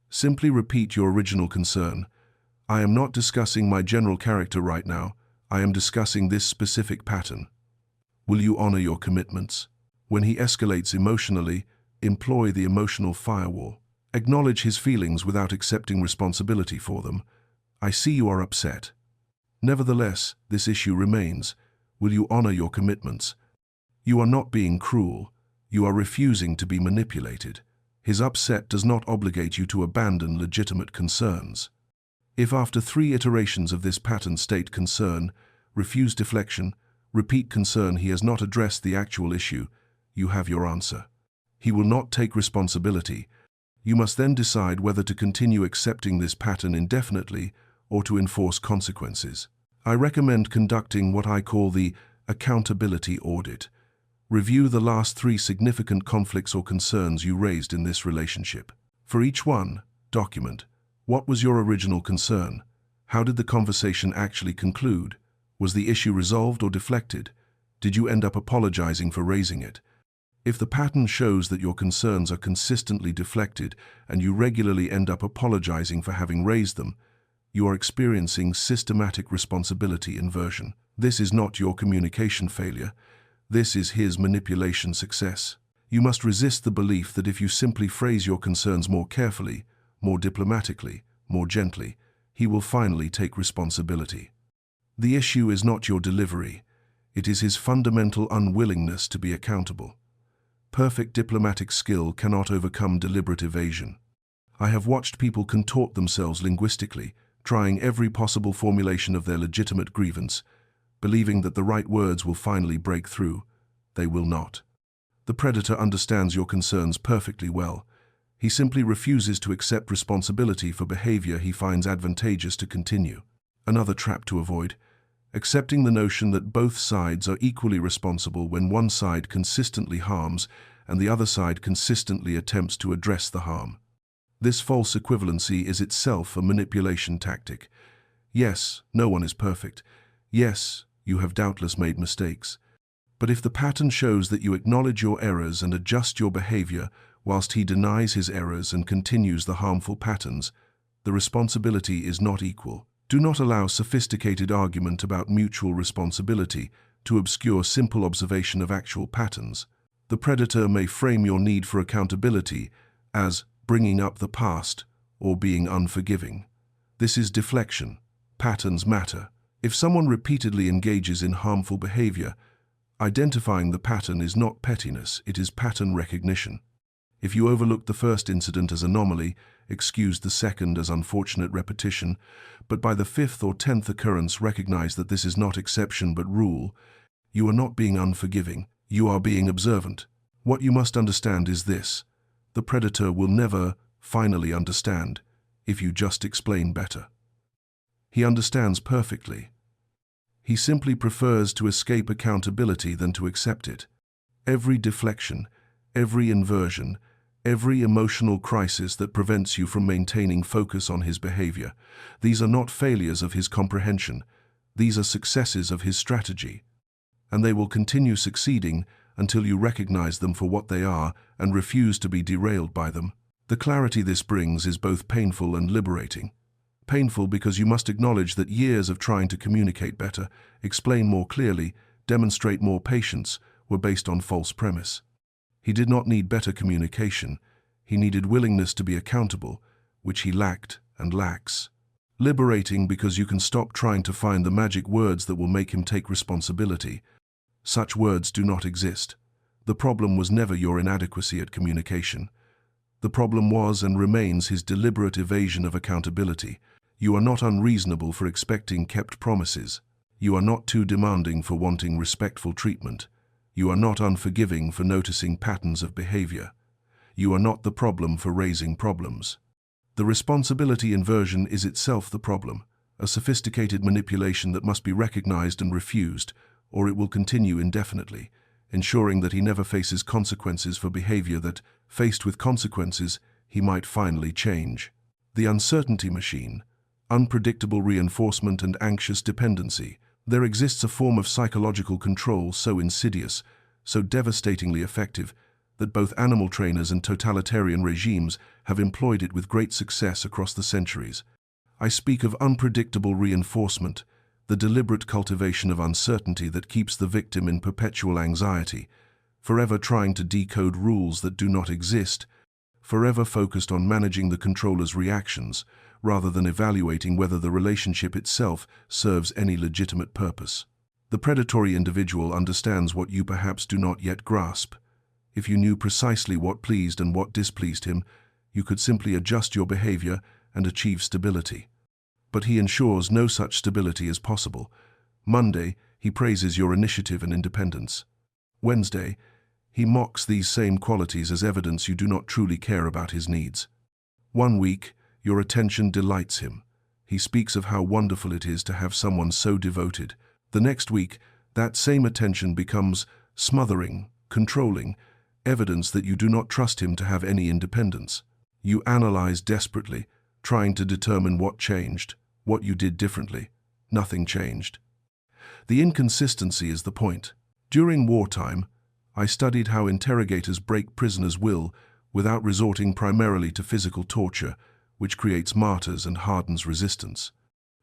Simply repeat your original concern. I am not discussing my general character right now. I am discussing this specific pattern. Will you honor your commitments? When he escalates emotionally, employ the emotional firewall. Acknowledge his feelings without accepting responsibility for them. I see you are upset. Nevertheless, this issue remains. Will you honor your commitments? You are not being cruel. You are refusing to be manipulated. His upset does not obligate you to abandon legitimate concerns. If after 3 iterations of this pattern, state concern, refuse deflection, repeat concern, he has not addressed the actual issue, you have your answer. He will not take responsibility. You must then decide whether to continue accepting this pattern indefinitely or to enforce consequences. I recommend conducting what I call the accountability audit. Review the last 3 significant conflicts or concerns you raised in this relationship. For each one, document: what was your original concern? How did the conversation actually conclude? Was the issue resolved or deflected? Did you end up apologizing for raising it? If the pattern shows that your concerns are consistently deflected and you regularly end up apologizing for having raised them, you are experiencing systematic responsibility inversion. This is not your communication failure. This is his manipulation success. You must resist the belief that if you simply phrase your concerns more carefully, more diplomatically, more gently, he will finally take responsibility. The issue is not your delivery. It is his fundamental unwillingness to be accountable. Perfect diplomatic skill cannot overcome deliberate evasion. I have watched people contort themselves linguistically, trying every possible formulation of their legitimate grievance, believing that the right words will finally break through. They will not. The predator understands your concerns perfectly well. He simply refuses to accept responsibility for behavior he finds advantageous to continue. Another trap to avoid: accepting the notion that both sides are equally responsible when one side consistently harms and the other side consistently attempts to address the harm. This false equivalency is itself a manipulation tactic. Yes, no one is perfect. Yes, you have doubtless made mistakes. But if the pattern shows that you acknowledge your errors and adjust your behavior whilst he denies his errors and continues the harmful patterns, the responsibility is not equal. Do not allow sophisticated argument about mutual responsibility to obscure simple observation of actual patterns. The predator may frame your need for accountability as bringing up the past or being unforgiving. This is deflection. Patterns matter. If someone repeatedly engages in harmful behavior, identifying the pattern is not pettiness, it is pattern recognition. If you overlook the first incident as anomaly, excuse the second as unfortunate repetition, but by the 5th or 10th occurrence recognize that this is not exception but rule, you are not being unforgiving, you are being observant. What you must understand is this: the predator will never finally understand if you just explain better. He understands perfectly. He simply prefers to escape accountability than to accept it. Every deflection, every inversion, every emotional crisis that prevents you from maintaining focus on his behavior, these are not failures of his comprehension, these are successes of his strategy. And they will continue succeeding until you recognize them for what they are and refuse to be derailed by them. The clarity this brings is both painful and liberating. Painful because you must acknowledge that years of trying to communicate better, explain more clearly, demonstrate more patience, were based on false premise. He did not need better communication, he needed willingness to be accountable, which he lacked and lacks. Liberating because you can stop trying to find the magic words that will make him take responsibility. Such words do not exist. The problem was never your inadequacy at communication. The problem was and remains his deliberate evasion of accountability. You are not unreasonable for expecting kept promises. You are not too demanding for wanting respectful treatment. You are not unforgiving for noticing patterns of behavior. You are not the problem for raising problems. The responsibility inversion is itself the problem, a sophisticated manipulation that must be recognized and refused, or it will continue indefinitely, ensuring that he never faces consequences for behavior that, faced with consequences, he might finally change. The uncertainty machine, unpredictable reinforcement and anxious dependency. There exists a form of psychological control so insidious, so devastatingly effective, that both animal trainers and totalitarian regimes have employed it with great success across the centuries. I speak of unpredictable reinforcement, the deliberate cultivation of uncertainty that keeps the victim in perpetual anxiety, forever trying to decode rules that do not exist, forever focused on managing the controller's reactions, rather than evaluating whether the relationship itself serves any legitimate purpose. The predatory individual understands what you perhaps do not yet grasp. If you knew precisely what pleased and what displeased him, you could simply adjust your behavior and achieve stability. But he ensures no such stability is possible. Monday, he praises your initiative and independence. Wednesday, he mocks these same qualities as evidence you do not truly care about his needs. One week, your attention delights him. He speaks of how wonderful it is to have someone so devoted. The next week, that same attention becomes smothering, controlling, evidence that you do not trust him to have any independence. You analyze desperately, trying to determine what changed, what you did differently. Nothing changed. The inconsistency is the point. During wartime, I studied how interrogators break prisoners' will without resorting primarily to physical torture, which creates martyrs and hardens resistance.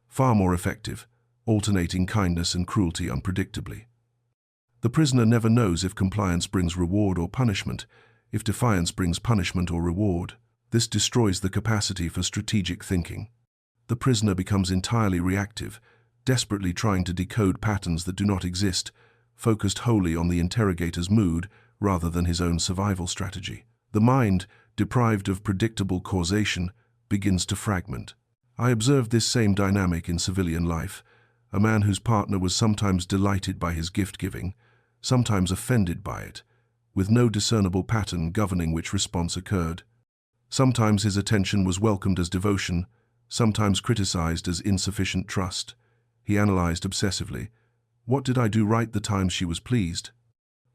Far more effective, alternating kindness and cruelty unpredictably. The prisoner never knows if compliance brings reward or punishment, if defiance brings punishment or reward. This destroys the capacity for strategic thinking. The prisoner becomes entirely reactive, desperately trying to decode patterns that do not exist, focused wholly on the interrogator's mood rather than his own survival strategy. The mind, deprived of predictable causation, begins to fragment. I observed this same dynamic in civilian life, a man whose partner was sometimes delighted by his gift-giving, sometimes offended by it, with no discernible pattern governing which response occurred. Sometimes his attention was welcomed as devotion, sometimes criticized as insufficient trust. He analyzed obsessively. What did I do right the times she was pleased?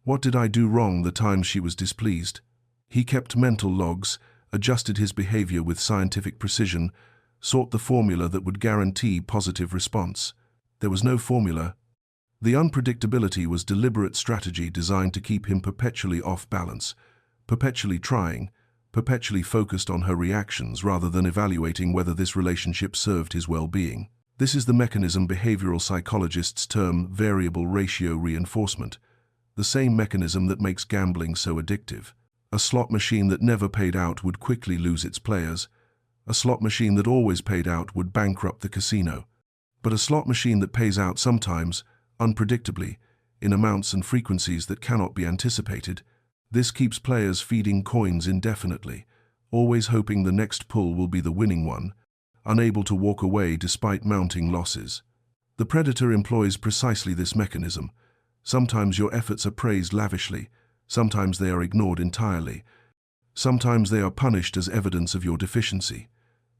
What did I do wrong the times she was displeased? He kept mental logs, adjusted his behavior with scientific precision, sought the formula that would guarantee positive response. There was no formula. The unpredictability was deliberate strategy designed to keep him perpetually off balance, perpetually trying, perpetually focused on her reactions rather than evaluating whether this relationship served his well-being. This is the mechanism behavioral psychologists term variable ratio reinforcement, the same mechanism that makes gambling so addictive. A slot machine that never paid out would quickly lose its players. A slot machine that always paid out would bankrupt the casino. But a slot machine that pays out sometimes, unpredictably, in amounts and frequencies that cannot be anticipated, this keeps players feeding coins indefinitely, always hoping the next pull will be the winning one, unable to walk away despite mounting losses. The predator employs precisely this mechanism. Sometimes your efforts are praised lavishly, sometimes they are ignored entirely, sometimes they are punished as evidence of your deficiency.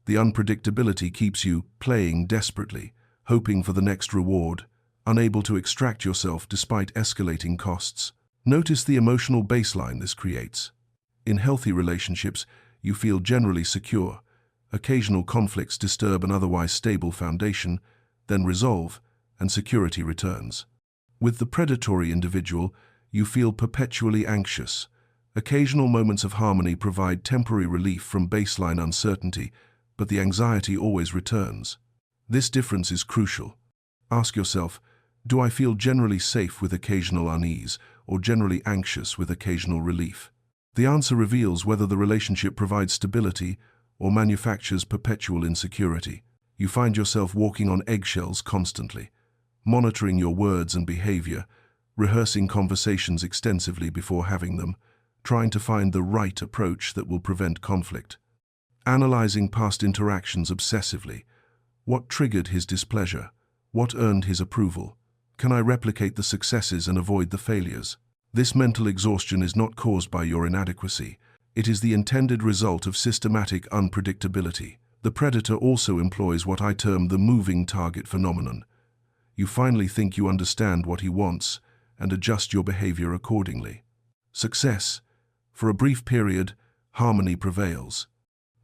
The unpredictability keeps you playing desperately, hoping for the next reward, unable to extract yourself despite escalating costs. Notice the emotional baseline this creates. In healthy relationships, you feel generally secure. Occasional conflicts disturb an otherwise stable foundation, then resolve, and security returns. With the predatory individual, you feel perpetually anxious. Occasional moments of harmony provide temporary relief from baseline uncertainty, but the anxiety always returns. This difference is crucial. Ask yourself, do I feel generally safe with occasional unease, or generally anxious with occasional relief? The answer reveals whether the relationship provides stability or manufactures perpetual insecurity. You find yourself walking on eggshells constantly, monitoring your words and behavior, rehearsing conversations extensively before having them, trying to find the right approach that will prevent conflict. Analyzing past interactions obsessively. What triggered his displeasure? What earned his approval? Can I replicate the successes and avoid the failures? This mental exhaustion is not caused by your inadequacy. It is the intended result of systematic unpredictability. The predator also employs what I term the moving target phenomenon. You finally think you understand what he wants and adjust your behavior accordingly. Success. For a brief period, harmony prevails.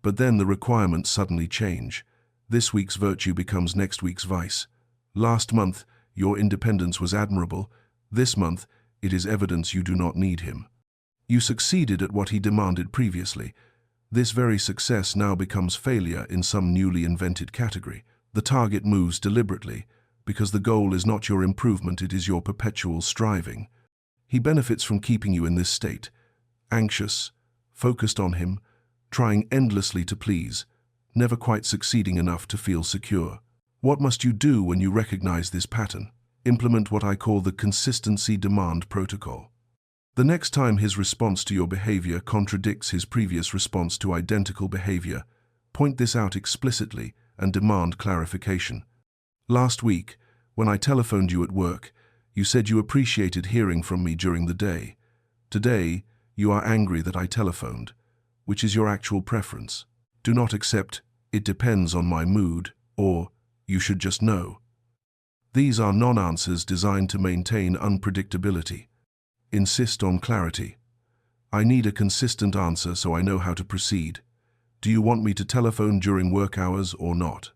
But then the requirements suddenly change. This week's virtue becomes next week's vice. Last month, your independence was admirable. This month, it is evidence you do not need him. You succeeded at what he demanded previously. This very success now becomes failure in some newly invented category. The target moves deliberately, because the goal is not your improvement, it is your perpetual striving. He benefits from keeping you in this state, anxious, focused on him, trying endlessly to please, never quite succeeding enough to feel secure. What must you do when you recognize this pattern? Implement what I call the consistency demand protocol. The next time his response to your behavior contradicts his previous response to identical behavior, point this out explicitly and demand clarification. Last week, when I telephoned you at work, you said you appreciated hearing from me during the day. Today, you are angry that I telephoned. Which is your actual preference? Do not accept, "It depends on my mood," or "You should just know." These are non-answers designed to maintain unpredictability. Insist on clarity. I need a consistent answer so I know how to proceed. Do you want me to telephone during work hours or not?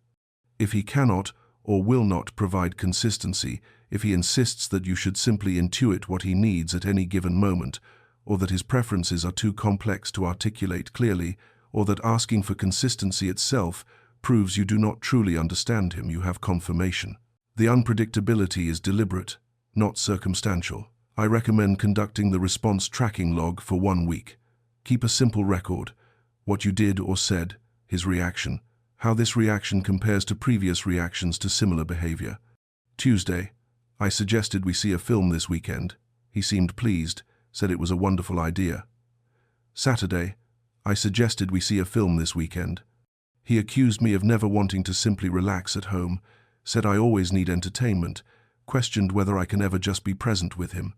If he cannot or will not provide consistency, if he insists that you should simply intuit what he needs at any given moment, or that his preferences are too complex to articulate clearly, or that asking for consistency itself proves you do not truly understand him, you have confirmation. The unpredictability is deliberate, not circumstantial. I recommend conducting the response tracking log for 1 week. Keep a simple record: what you did or said, his reaction, how this reaction compares to previous reactions to similar behavior. Tuesday, I suggested we see a film this weekend. He seemed pleased, said it was a wonderful idea. Saturday, I suggested we see a film this weekend. He accused me of never wanting to simply relax at home, said I always need entertainment, questioned whether I can ever just be present with him.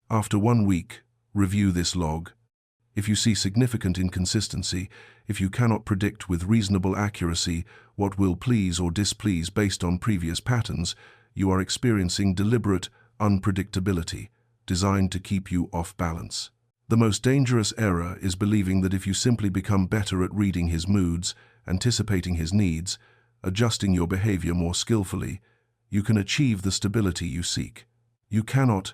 After 1 week, review this log. If you see significant inconsistency, if you cannot predict with reasonable accuracy what will please or displease based on previous patterns, you are experiencing deliberate unpredictability, designed to keep you off balance. The most dangerous error is believing that if you simply become better at reading his moods, anticipating his needs, adjusting your behavior more skillfully, you can achieve the stability you seek. You cannot.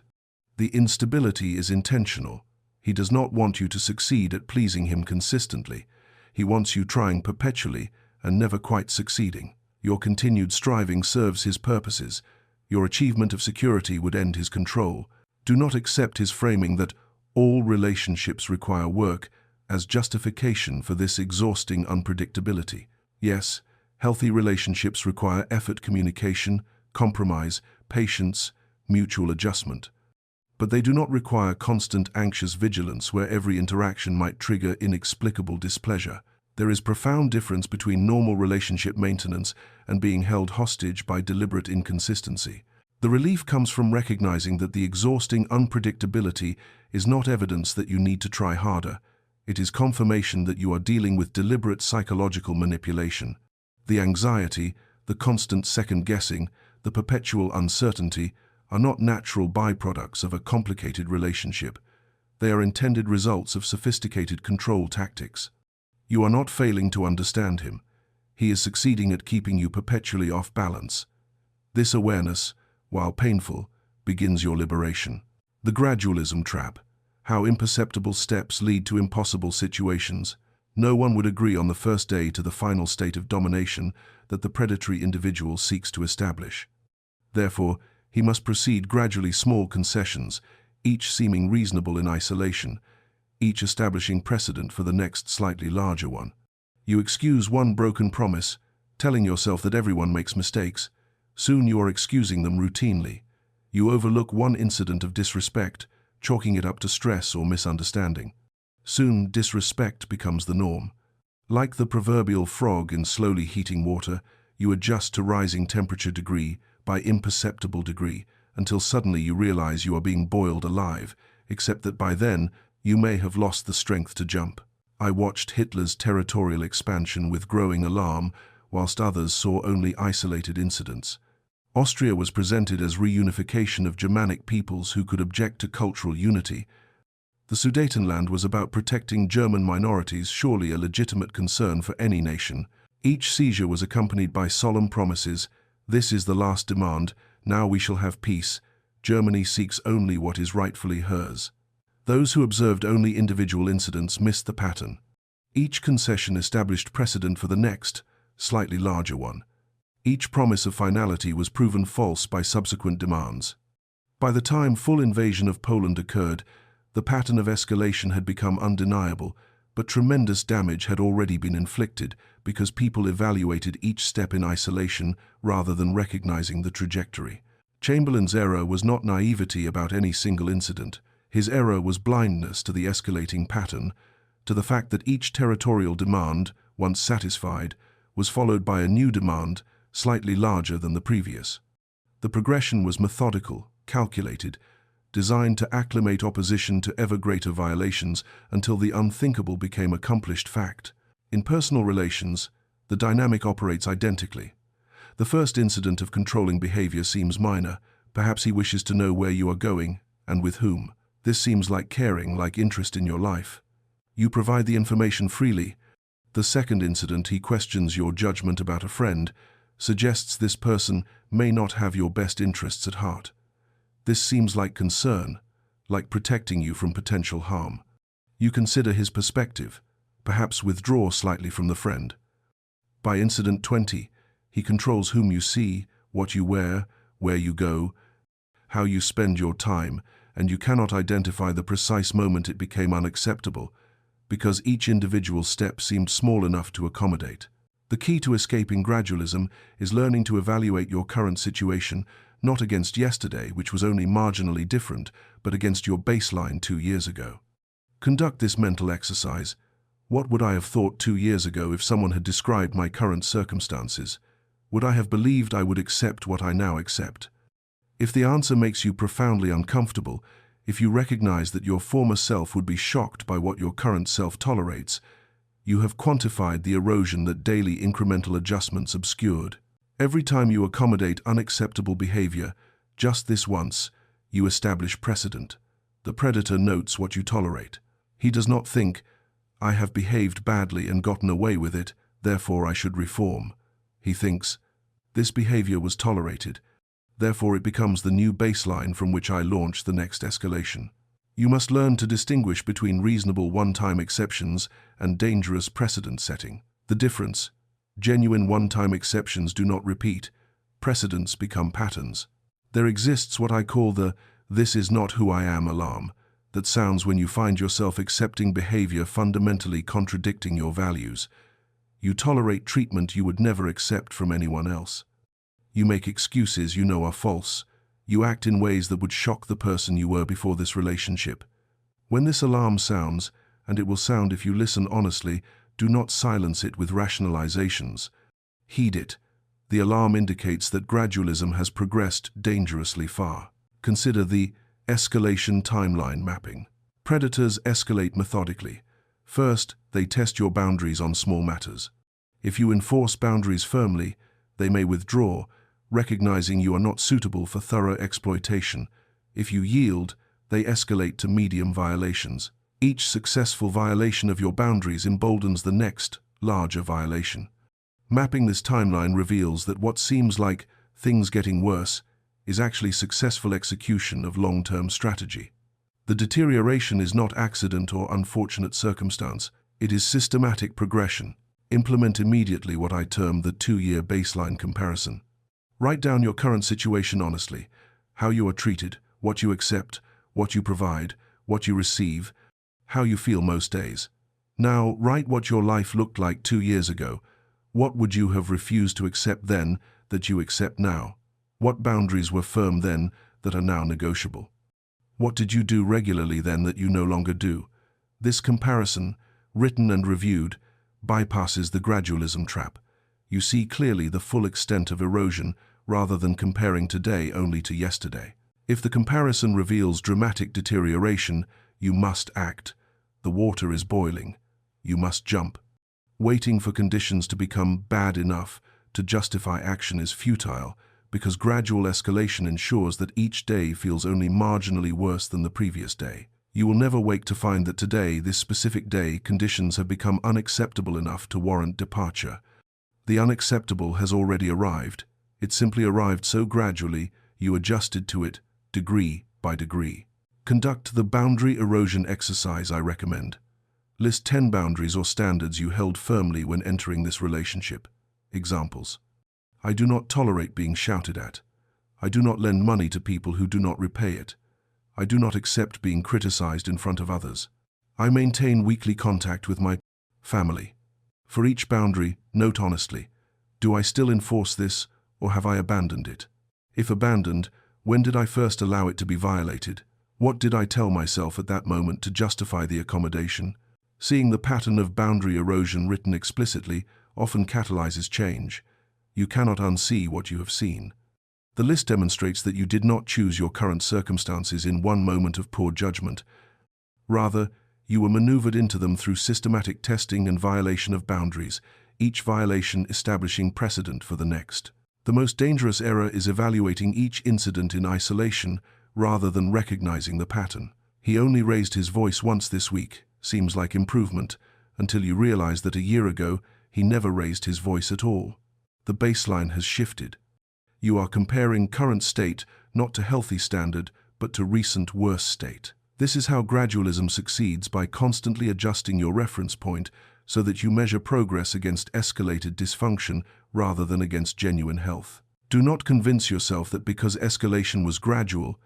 The instability is intentional. He does not want you to succeed at pleasing him consistently. He wants you trying perpetually and never quite succeeding. Your continued striving serves his purposes. Your achievement of security would end his control. Do not accept his framing that all relationships require work as justification for this exhausting unpredictability. Yes, healthy relationships require effort, communication, compromise, patience, mutual adjustment. But they do not require constant anxious vigilance where every interaction might trigger inexplicable displeasure. There is profound difference between normal relationship maintenance and being held hostage by deliberate inconsistency. The relief comes from recognizing that the exhausting unpredictability is not evidence that you need to try harder. It is confirmation that you are dealing with deliberate psychological manipulation. The anxiety, the constant second-guessing, the perpetual uncertainty are not natural byproducts of a complicated relationship. They are intended results of sophisticated control tactics. You are not failing to understand him. He is succeeding at keeping you perpetually off balance. This awareness, while painful, begins your liberation. The gradualism trap. How imperceptible steps lead to impossible situations. No one would agree on the first day to the final state of domination that the predatory individual seeks to establish. Therefore, he must proceed gradually, small concessions, each seeming reasonable in isolation, each establishing precedent for the next slightly larger one. You excuse one broken promise, telling yourself that everyone makes mistakes. Soon you are excusing them routinely. You overlook one incident of disrespect, chalking it up to stress or misunderstanding. Soon disrespect becomes the norm. Like the proverbial frog in slowly heating water, you adjust to rising temperature degree by imperceptible degree until suddenly you realize you are being boiled alive, except that by then you may have lost the strength to jump. I watched Hitler's territorial expansion with growing alarm, whilst others saw only isolated incidents. Austria was presented as reunification of Germanic peoples who could object to cultural unity. The Sudetenland was about protecting German minorities, surely a legitimate concern for any nation. Each seizure was accompanied by solemn promises. This is the last demand. Now we shall have peace. Germany seeks only what is rightfully hers. Those who observed only individual incidents missed the pattern. Each concession established precedent for the next, slightly larger one. Each promise of finality was proven false by subsequent demands. By the time full invasion of Poland occurred, the pattern of escalation had become undeniable, but tremendous damage had already been inflicted because people evaluated each step in isolation rather than recognizing the trajectory. Chamberlain's error was not naivety about any single incident. His error was blindness to the escalating pattern, to the fact that each territorial demand, once satisfied, was followed by a new demand, slightly larger than the previous. The progression was methodical, calculated, designed to acclimate opposition to ever greater violations until the unthinkable became accomplished fact. In personal relations, the dynamic operates identically. The first incident of controlling behavior seems minor. Perhaps he wishes to know where you are going and with whom. This seems like caring, like interest in your life. You provide the information freely. The second incident, he questions your judgment about a friend, suggests this person may not have your best interests at heart. This seems like concern, like protecting you from potential harm. You consider his perspective, perhaps withdraw slightly from the friend. By incident 20, he controls whom you see, what you wear, where you go, how you spend your time, and you cannot identify the precise moment it became unacceptable, because each individual step seemed small enough to accommodate. The key to escaping gradualism is learning to evaluate your current situation not against yesterday, which was only marginally different, but against your baseline 2 years ago. Conduct this mental exercise. What would I have thought 2 years ago if someone had described my current circumstances? Would I have believed I would accept what I now accept? If the answer makes you profoundly uncomfortable, if you recognize that your former self would be shocked by what your current self tolerates, you have quantified the erosion that daily incremental adjustments obscured. Every time you accommodate unacceptable behavior, just this once, you establish precedent. The predator notes what you tolerate. He does not think, I have behaved badly and gotten away with it, therefore I should reform. He thinks, this behavior was tolerated, therefore it becomes the new baseline from which I launch the next escalation. You must learn to distinguish between reasonable one-time exceptions and dangerous precedent setting. The difference: genuine one-time exceptions do not repeat, precedents become patterns. There exists what I call the "this is not who I am" alarm, that sounds when you find yourself accepting behavior fundamentally contradicting your values. You tolerate treatment you would never accept from anyone else. You make excuses you know are false. You act in ways that would shock the person you were before this relationship. When this alarm sounds, and it will sound if you listen honestly, do not silence it with rationalizations. Heed it. The alarm indicates that gradualism has progressed dangerously far. Consider the escalation timeline mapping. Predators escalate methodically. First, they test your boundaries on small matters. If you enforce boundaries firmly, they may withdraw, recognizing you are not suitable for thorough exploitation. If you yield, they escalate to medium violations. Each successful violation of your boundaries emboldens the next, larger violation. Mapping this timeline reveals that what seems like things getting worse is actually successful execution of long-term strategy. The deterioration is not accident or unfortunate circumstance. It is systematic progression. Implement immediately what I term the 2-year baseline comparison. Write down your current situation honestly, how you are treated, what you accept, what you provide, what you receive, how you feel most days. Now, write what your life looked like 2 years ago. What would you have refused to accept then that you accept now? What boundaries were firm then that are now negotiable? What did you do regularly then that you no longer do? This comparison, written and reviewed, bypasses the gradualism trap. You see clearly the full extent of erosion rather than comparing today only to yesterday. If the comparison reveals dramatic deterioration, you must act. The water is boiling. You must jump. Waiting for conditions to become bad enough to justify action is futile, because gradual escalation ensures that each day feels only marginally worse than the previous day. You will never wake to find that today, this specific day, conditions have become unacceptable enough to warrant departure. The unacceptable has already arrived. It simply arrived so gradually, you adjusted to it, degree by degree. Conduct the boundary erosion exercise I recommend. List 10 boundaries or standards you held firmly when entering this relationship. Examples: I do not tolerate being shouted at. I do not lend money to people who do not repay it. I do not accept being criticized in front of others. I maintain weekly contact with my family. For each boundary, note honestly, do I still enforce this, or have I abandoned it? If abandoned, when did I first allow it to be violated? What did I tell myself at that moment to justify the accommodation? Seeing the pattern of boundary erosion written explicitly often catalyzes change. You cannot unsee what you have seen. The list demonstrates that you did not choose your current circumstances in one moment of poor judgment. Rather, you were maneuvered into them through systematic testing and violation of boundaries, each violation establishing precedent for the next. The most dangerous error is evaluating each incident in isolation rather than recognizing the pattern. He only raised his voice once this week, seems like improvement, until you realize that a year ago he never raised his voice at all. The baseline has shifted. You are comparing current state not to healthy standard, but to recent worse state. This is how gradualism succeeds, by constantly adjusting your reference point so that you measure progress against escalated dysfunction rather than against genuine health. Do not convince yourself that because escalation was gradual,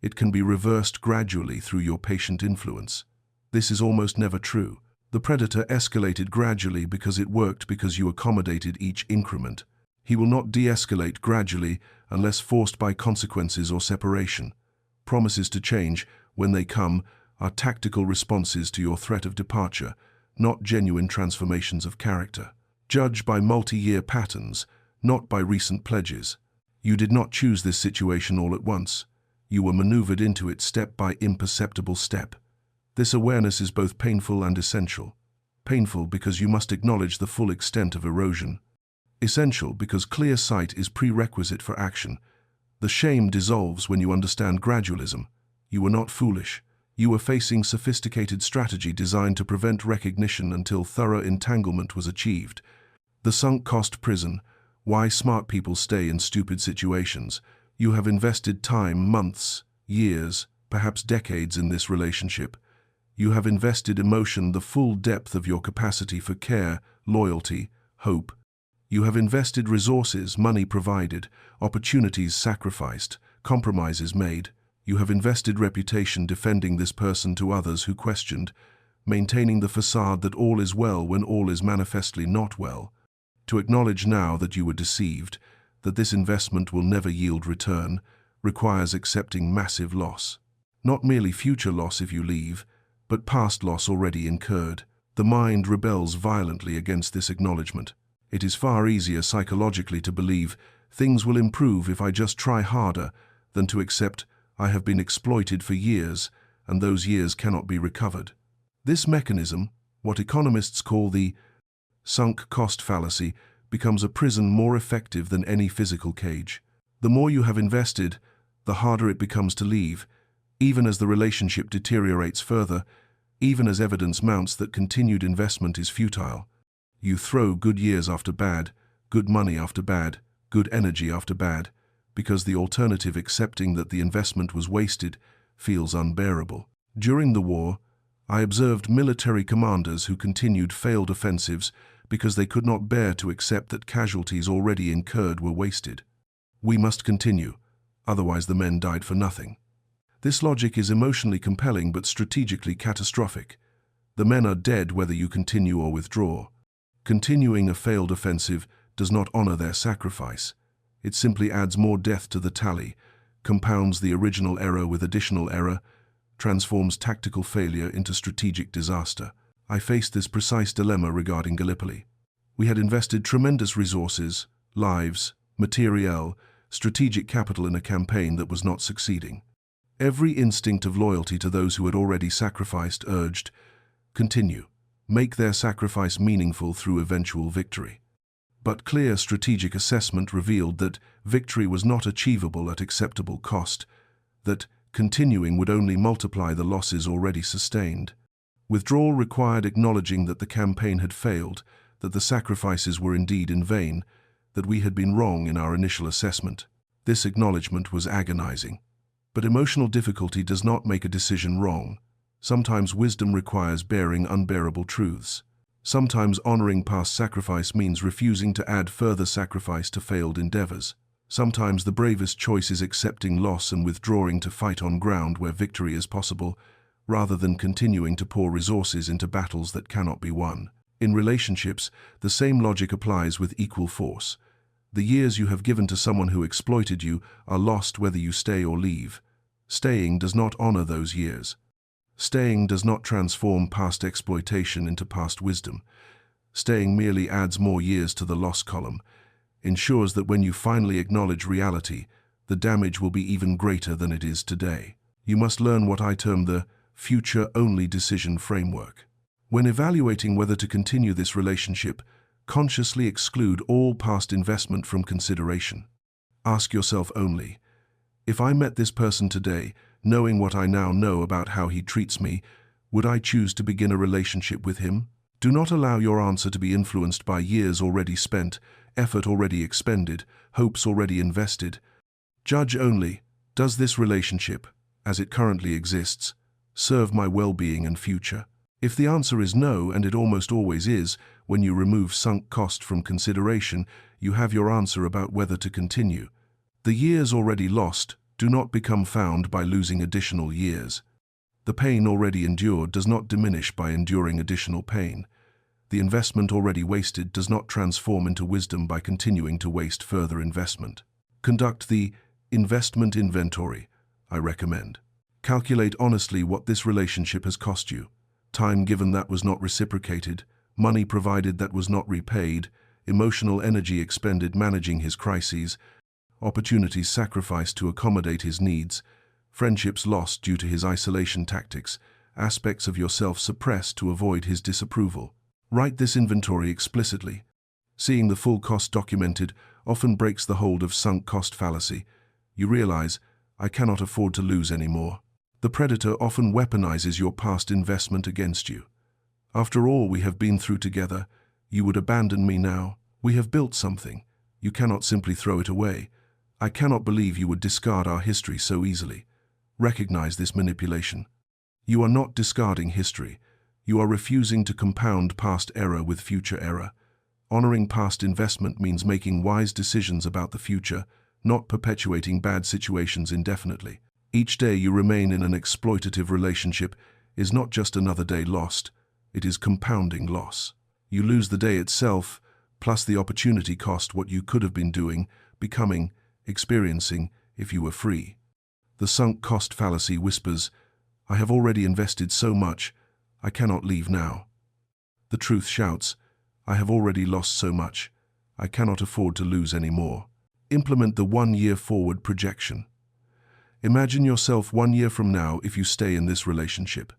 it can be reversed gradually through your patient influence. This is almost never true. The predator escalated gradually because it worked, because you accommodated each increment. He will not de-escalate gradually unless forced by consequences or separation. Promises to change, when they come, are tactical responses to your threat of departure, not genuine transformations of character. Judge by multi-year patterns, not by recent pledges. You did not choose this situation all at once. You were maneuvered into it step by imperceptible step. This awareness is both painful and essential. Painful because you must acknowledge the full extent of erosion. Essential because clear sight is prerequisite for action. The shame dissolves when you understand gradualism. You were not foolish. You were facing sophisticated strategy designed to prevent recognition until thorough entanglement was achieved. The sunk cost prison. Why smart people stay in stupid situations. You have invested time, months, years, perhaps decades in this relationship. You have invested emotion, the full depth of your capacity for care, loyalty, hope. You have invested resources, money provided, opportunities sacrificed, compromises made. You have invested reputation defending this person to others who questioned, maintaining the facade that all is well when all is manifestly not well. To acknowledge now that you were deceived, that this investment will never yield return, requires accepting massive loss. Not merely future loss if you leave, but past loss already incurred. The mind rebels violently against this acknowledgement. It is far easier psychologically to believe things will improve if I just try harder than to accept I have been exploited for years and those years cannot be recovered. This mechanism, what economists call the sunk cost fallacy, becomes a prison more effective than any physical cage. The more you have invested, the harder it becomes to leave, even as the relationship deteriorates further, even as evidence mounts that continued investment is futile. You throw good years after bad, good money after bad, good energy after bad, because the alternative, accepting that the investment was wasted, feels unbearable. During the war, I observed military commanders who continued failed offensives because they could not bear to accept that casualties already incurred were wasted. We must continue, otherwise the men died for nothing. This logic is emotionally compelling but strategically catastrophic. The men are dead whether you continue or withdraw. Continuing a failed offensive does not honor their sacrifice. It simply adds more death to the tally, compounds the original error with additional error, transforms tactical failure into strategic disaster. I faced this precise dilemma regarding Gallipoli. We had invested tremendous resources, lives, materiel, strategic capital in a campaign that was not succeeding. Every instinct of loyalty to those who had already sacrificed urged, continue, make their sacrifice meaningful through eventual victory. But clear strategic assessment revealed that victory was not achievable at acceptable cost, that continuing would only multiply the losses already sustained. Withdrawal required acknowledging that the campaign had failed, that the sacrifices were indeed in vain, that we had been wrong in our initial assessment. This acknowledgement was agonizing. But emotional difficulty does not make a decision wrong. Sometimes wisdom requires bearing unbearable truths. Sometimes honoring past sacrifice means refusing to add further sacrifice to failed endeavors. Sometimes the bravest choice is accepting loss and withdrawing to fight on ground where victory is possible, rather than continuing to pour resources into battles that cannot be won. In relationships, the same logic applies with equal force. The years you have given to someone who exploited you are lost whether you stay or leave. Staying does not honor those years. Staying does not transform past exploitation into past wisdom. Staying merely adds more years to the loss column, ensures that when you finally acknowledge reality, the damage will be even greater than it is today. You must learn what I term the future-only decision framework. When evaluating whether to continue this relationship, consciously exclude all past investment from consideration. Ask yourself only, if I met this person today, knowing what I now know about how he treats me, would I choose to begin a relationship with him? Do not allow your answer to be influenced by years already spent, effort already expended, hopes already invested. Judge only, does this relationship, as it currently exists, serve my well-being and future? If the answer is no, and it almost always is, when you remove sunk cost from consideration, you have your answer about whether to continue. The years already lost do not become found by losing additional years. The pain already endured does not diminish by enduring additional pain. The investment already wasted does not transform into wisdom by continuing to waste further investment. Conduct the investment inventory, I recommend. Calculate honestly what this relationship has cost you. Time given that was not reciprocated, money provided that was not repaid, emotional energy expended managing his crises, opportunities sacrificed to accommodate his needs, friendships lost due to his isolation tactics, aspects of yourself suppressed to avoid his disapproval. Write this inventory explicitly. Seeing the full cost documented often breaks the hold of sunk cost fallacy. You realize, I cannot afford to lose anymore. The predator often weaponizes your past investment against you. After all we have been through together, you would abandon me now. We have built something. You cannot simply throw it away. I cannot believe you would discard our history so easily. Recognize this manipulation. You are not discarding history. You are refusing to compound past error with future error. Honoring past investment means making wise decisions about the future, not perpetuating bad situations indefinitely. Each day you remain in an exploitative relationship is not just another day lost, it is compounding loss. You lose the day itself, plus the opportunity cost what you could have been doing, becoming, experiencing, if you were free. The sunk cost fallacy whispers, I have already invested so much, I cannot leave now. The truth shouts, I have already lost so much, I cannot afford to lose any more. Implement the 1 year forward projection. Imagine yourself 1 year from now if you stay in this relationship.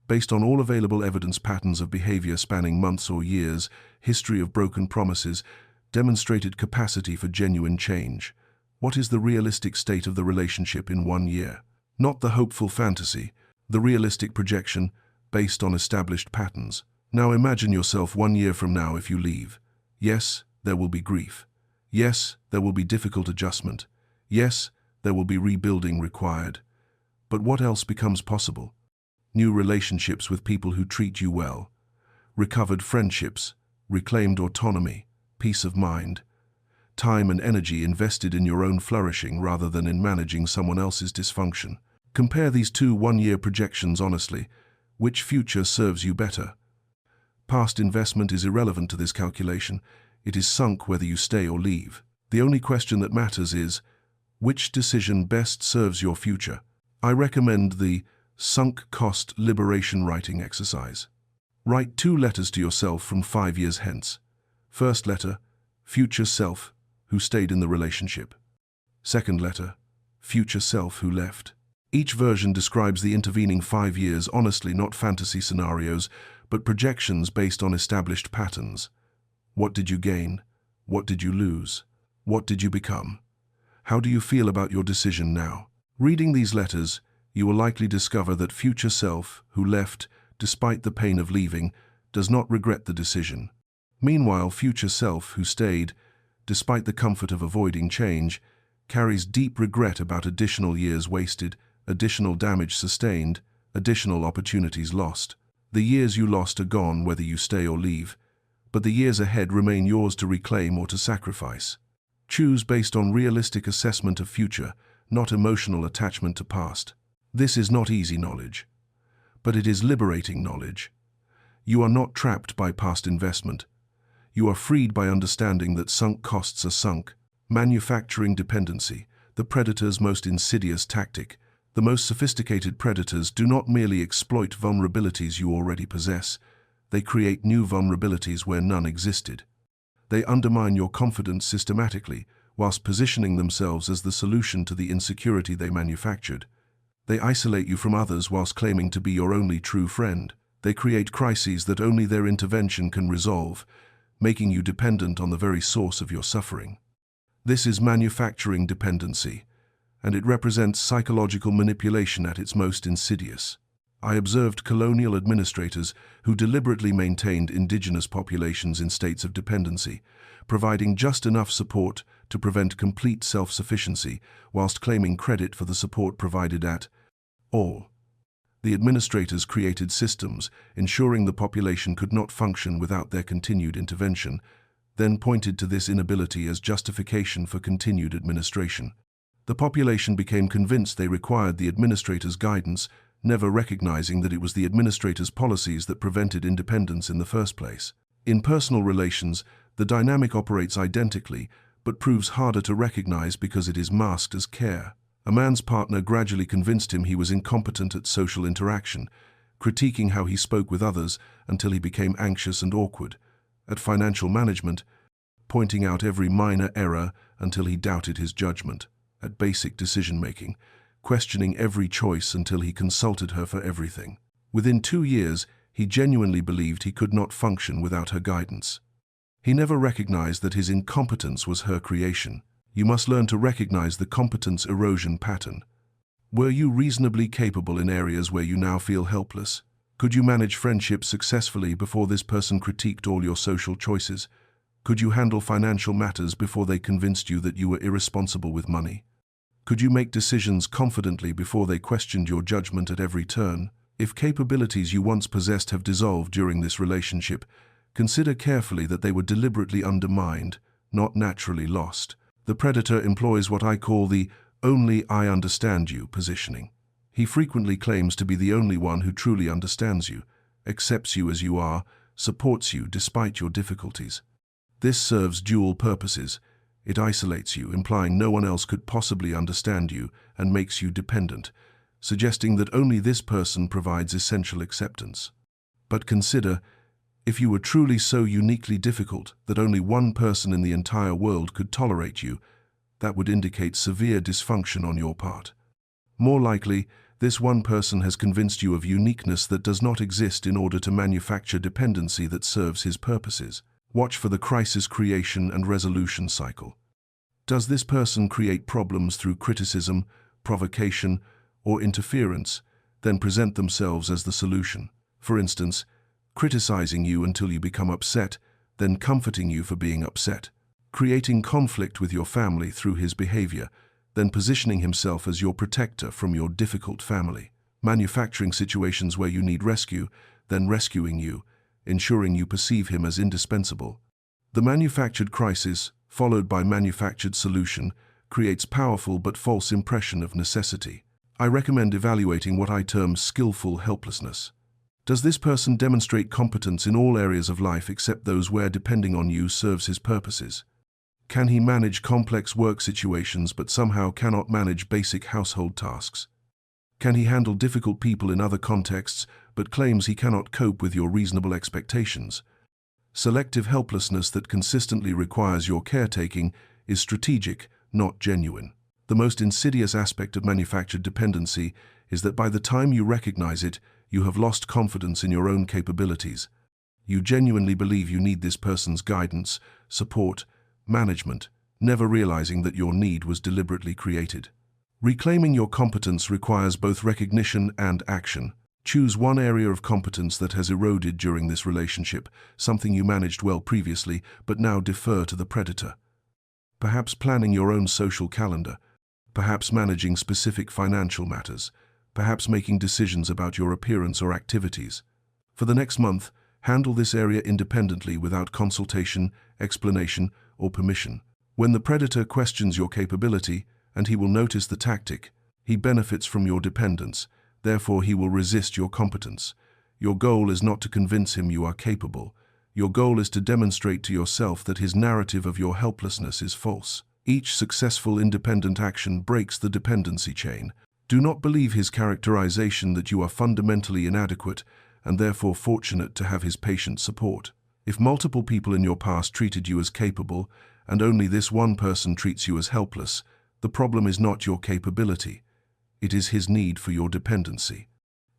Based on all available evidence, patterns of behavior spanning months or years, history of broken promises, demonstrated capacity for genuine change. What is the realistic state of the relationship in 1 year? Not the hopeful fantasy, the realistic projection based on established patterns. Now imagine yourself 1 year from now if you leave. Yes, there will be grief. Yes, there will be difficult adjustment. Yes, there will be rebuilding required. But what else becomes possible? New relationships with people who treat you well. Recovered friendships, reclaimed autonomy, peace of mind. Time and energy invested in your own flourishing rather than in managing someone else's dysfunction. Compare these two 1 year projections honestly. Which future serves you better? Past investment is irrelevant to this calculation. It is sunk whether you stay or leave. The only question that matters is, which decision best serves your future? I recommend the sunk cost liberation writing exercise. Write 2 letters to yourself from 5 years hence. First letter, future self, who stayed in the relationship. Second letter, future self, who left. Each version describes the intervening 5 years honestly, not fantasy scenarios, but projections based on established patterns. What did you gain? What did you lose? What did you become? How do you feel about your decision now? Reading these letters, you will likely discover that future self, who left, despite the pain of leaving, does not regret the decision. Meanwhile, future self, who stayed, despite the comfort of avoiding change, carries deep regret about additional years wasted, additional damage sustained, additional opportunities lost. The years you lost are gone whether you stay or leave, but the years ahead remain yours to reclaim or to sacrifice. Choose based on realistic assessment of future, not emotional attachment to past. This is not easy knowledge, but it is liberating knowledge. You are not trapped by past investment. You are freed by understanding that sunk costs are sunk. Manufacturing dependency, the predator's most insidious tactic. The most sophisticated predators do not merely exploit vulnerabilities you already possess, they create new vulnerabilities where none existed. They undermine your confidence systematically, whilst positioning themselves as the solution to the insecurity they manufactured. They isolate you from others whilst claiming to be your only true friend. They create crises that only their intervention can resolve, making you dependent on the very source of your suffering. This is manufacturing dependency, and it represents psychological manipulation at its most insidious. I observed colonial administrators who deliberately maintained indigenous populations in states of dependency, providing just enough support to prevent complete self-sufficiency whilst claiming credit for the support provided at all. The administrators created systems ensuring the population could not function without their continued intervention, then pointed to this inability as justification for continued administration. The population became convinced they required the administrators' guidance, never recognizing that it was the administrators' policies that prevented independence in the first place. In personal relations, the dynamic operates identically, but proves harder to recognize because it is masked as care. A man's partner gradually convinced him he was incompetent at social interaction, critiquing how he spoke with others until he became anxious and awkward. At financial management, pointing out every minor error until he doubted his judgment. At basic decision-making, questioning every choice until he consulted her for everything. Within 2 years, he genuinely believed he could not function without her guidance. He never recognized that his incompetence was her creation. You must learn to recognize the competence erosion pattern. Were you reasonably capable in areas where you now feel helpless? Could you manage friendships successfully before this person critiqued all your social choices? Could you handle financial matters before they convinced you that you were irresponsible with money? Could you make decisions confidently before they questioned your judgment at every turn? If capabilities you once possessed have dissolved during this relationship, consider carefully that they were deliberately undermined, not naturally lost. The predator employs what I call the "only I understand you" positioning. He frequently claims to be the only one who truly understands you, accepts you as you are, supports you despite your difficulties. This serves dual purposes. It isolates you, implying no one else could possibly understand you, and makes you dependent, suggesting that only this person provides essential acceptance. But consider, if you were truly so uniquely difficult that only one person in the entire world could tolerate you, that would indicate severe dysfunction on your part. More likely, this one person has convinced you of uniqueness that does not exist in order to manufacture dependency that serves his purposes. Watch for the crisis creation and resolution cycle. Does this person create problems through criticism, provocation, or interference, then present themselves as the solution? For instance, criticizing you until you become upset, then comforting you for being upset. Creating conflict with your family through his behavior, then positioning himself as your protector from your difficult family. Manufacturing situations where you need rescue, then rescuing you, ensuring you perceive him as indispensable. The manufactured crisis, followed by manufactured solution, creates powerful but false impression of necessity. I recommend evaluating what I term skillful helplessness. Does this person demonstrate competence in all areas of life except those where depending on you serves his purposes? Can he manage complex work situations but somehow cannot manage basic household tasks? Can he handle difficult people in other contexts but claims he cannot cope with your reasonable expectations? Selective helplessness that consistently requires your caretaking is strategic, not genuine. The most insidious aspect of manufactured dependency is that by the time you recognize it, you have lost confidence in your own capabilities. You genuinely believe you need this person's guidance, support, management, never realizing that your need was deliberately created. Reclaiming your competence requires both recognition and action. Choose one area of competence that has eroded during this relationship, something you managed well previously, but now defer to the predator. Perhaps planning your own social calendar, perhaps managing specific financial matters, perhaps making decisions about your appearance or activities. For the next month, handle this area independently without consultation, explanation, or permission. When the predator questions your capability, and he will notice the tactic, he benefits from your dependence, therefore he will resist your competence. Your goal is not to convince him you are capable. Your goal is to demonstrate to yourself that his narrative of your helplessness is false. Each successful independent action breaks the dependency chain. Do not believe his characterization that you are fundamentally inadequate and therefore fortunate to have his patient support. If multiple people in your past treated you as capable, and only this one person treats you as helpless, the problem is not your capability. It is his need for your dependency.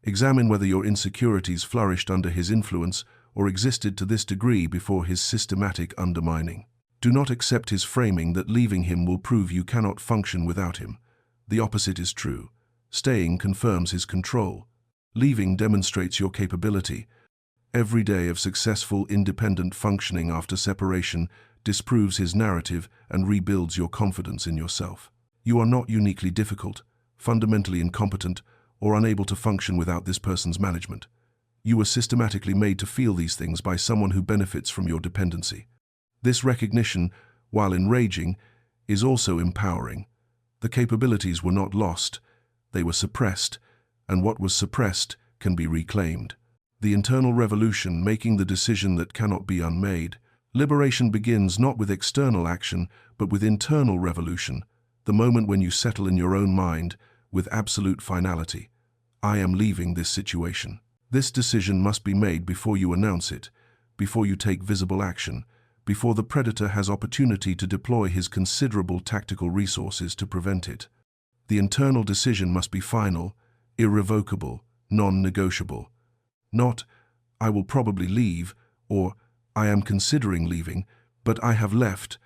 Examine whether your insecurities flourished under his influence or existed to this degree before his systematic undermining. Do not accept his framing that leaving him will prove you cannot function without him. The opposite is true. Staying confirms his control. Leaving demonstrates your capability. Every day of successful independent functioning after separation disproves his narrative and rebuilds your confidence in yourself. You are not uniquely difficult, fundamentally incompetent, or unable to function without this person's management. You were systematically made to feel these things by someone who benefits from your dependency. This recognition, while enraging, is also empowering. The capabilities were not lost, they were suppressed, and what was suppressed can be reclaimed. The internal revolution, making the decision that cannot be unmade. Liberation begins not with external action, but with internal revolution, the moment when you settle in your own mind with absolute finality. I am leaving this situation. This decision must be made before you announce it, before you take visible action, before the predator has opportunity to deploy his considerable tactical resources to prevent it. The internal decision must be final, irrevocable, non-negotiable. Not, I will probably leave, or I am considering leaving, but I have left.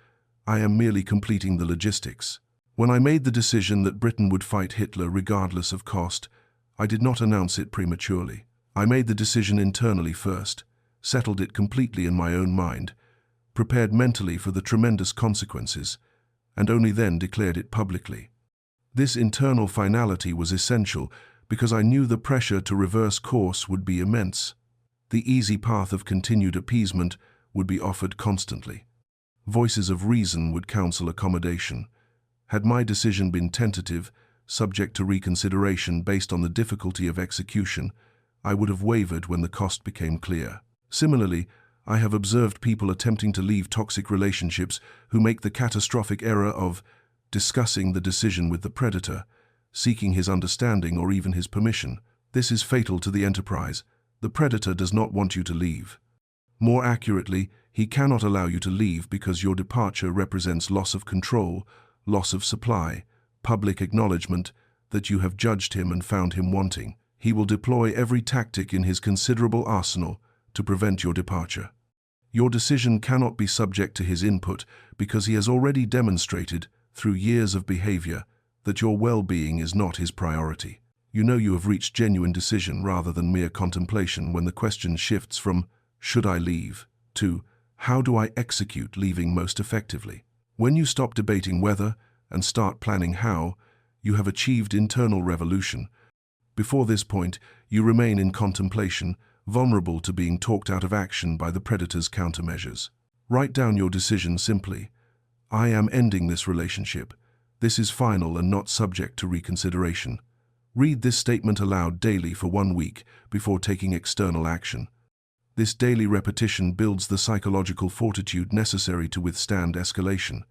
I am merely completing the logistics. When I made the decision that Britain would fight Hitler regardless of cost, I did not announce it prematurely. I made the decision internally first, settled it completely in my own mind, prepared mentally for the tremendous consequences, and only then declared it publicly. This internal finality was essential because I knew the pressure to reverse course would be immense. The easy path of continued appeasement would be offered constantly. Voices of reason would counsel accommodation. Had my decision been tentative, subject to reconsideration based on the difficulty of execution, I would have wavered when the cost became clear. Similarly, I have observed people attempting to leave toxic relationships who make the catastrophic error of discussing the decision with the predator, seeking his understanding or even his permission. This is fatal to the enterprise. The predator does not want you to leave. More accurately, he cannot allow you to leave because your departure represents loss of control, loss of supply, public acknowledgement that you have judged him and found him wanting. He will deploy every tactic in his considerable arsenal to prevent your departure. Your decision cannot be subject to his input because he has already demonstrated, through years of behavior, that your well-being is not his priority. You know you have reached genuine decision rather than mere contemplation when the question shifts from, "Should I leave?" to, "How do I execute leaving most effectively?" When you stop debating whether and start planning how, you have achieved internal revolution. Before this point, you remain in contemplation, vulnerable to being talked out of action by the predator's countermeasures. Write down your decision simply. I am ending this relationship. This is final and not subject to reconsideration. Read this statement aloud daily for 1 week before taking external action. This daily repetition builds the psychological fortitude necessary to withstand escalation.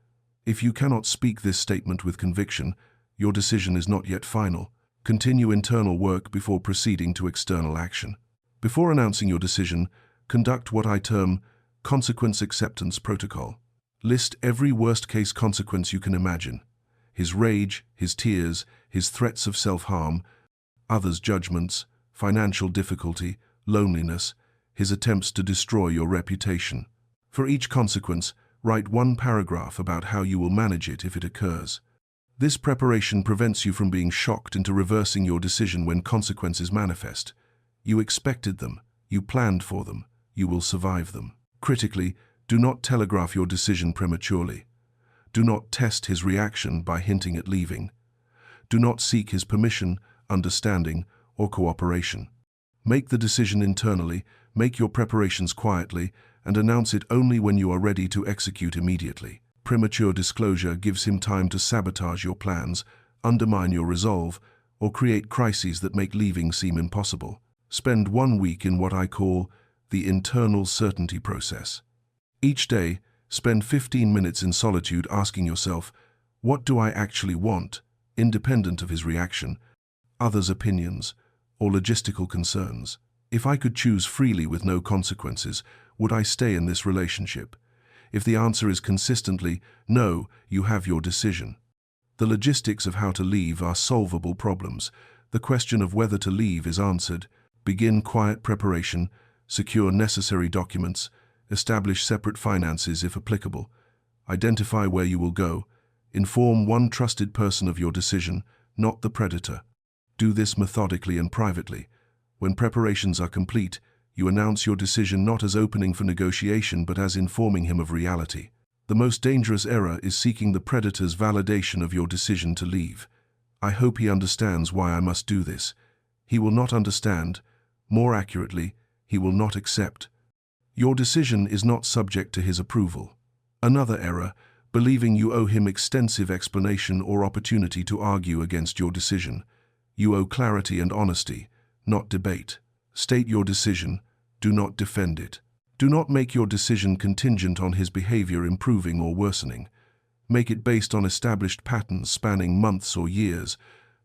If you cannot speak this statement with conviction, your decision is not yet final. Continue internal work before proceeding to external action. Before announcing your decision, conduct what I term consequence acceptance protocol. List every worst-case consequence you can imagine. His rage, his tears, his threats of self-harm, others' judgments, financial difficulty, loneliness, his attempts to destroy your reputation. For each consequence, write 1 paragraph about how you will manage it if it occurs. This preparation prevents you from being shocked into reversing your decision when consequences manifest. You expected them, you planned for them, you will survive them. Critically, do not telegraph your decision prematurely. Do not test his reaction by hinting at leaving. Do not seek his permission, understanding, or cooperation. Make the decision internally, make your preparations quietly, and announce it only when you are ready to execute immediately. Premature disclosure gives him time to sabotage your plans, undermine your resolve, or create crises that make leaving seem impossible. Spend 1 week in what I call the internal certainty process. Each day, spend 15 minutes in solitude asking yourself, what do I actually want, independent of his reaction, others' opinions, or logistical concerns? If I could choose freely with no consequences, would I stay in this relationship? If the answer is consistently no, you have your decision. The logistics of how to leave are solvable problems. The question of whether to leave is answered. Begin quiet preparation, secure necessary documents, establish separate finances if applicable, identify where you will go, inform one trusted person of your decision, not the predator. Do this methodically and privately. When preparations are complete, you announce your decision not as opening for negotiation but as informing him of reality. The most dangerous error is seeking the predator's validation of your decision to leave. I hope he understands why I must do this. He will not understand. More accurately, he will not accept. Your decision is not subject to his approval. Another error, believing you owe him extensive explanation or opportunity to argue against your decision. You owe clarity and honesty, not debate. State your decision, do not defend it. Do not make your decision contingent on his behavior improving or worsening. Make it based on established patterns spanning months or years,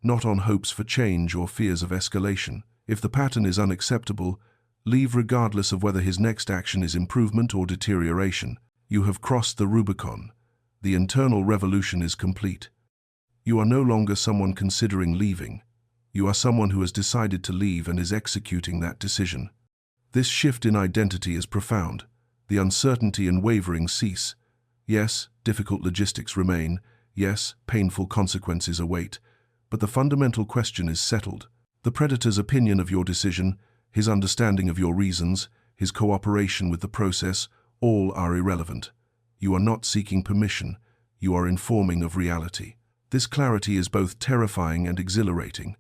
not on hopes for change or fears of escalation. If the pattern is unacceptable, leave regardless of whether his next action is improvement or deterioration. You have crossed the Rubicon. The internal revolution is complete. You are no longer someone considering leaving. You are someone who has decided to leave and is executing that decision. This shift in identity is profound. The uncertainty and wavering cease. Yes, difficult logistics remain. Yes, painful consequences await, but the fundamental question is settled. The predator's opinion of your decision, his understanding of your reasons, his cooperation with the process, all are irrelevant. You are not seeking permission, you are informing of reality. This clarity is both terrifying and exhilarating.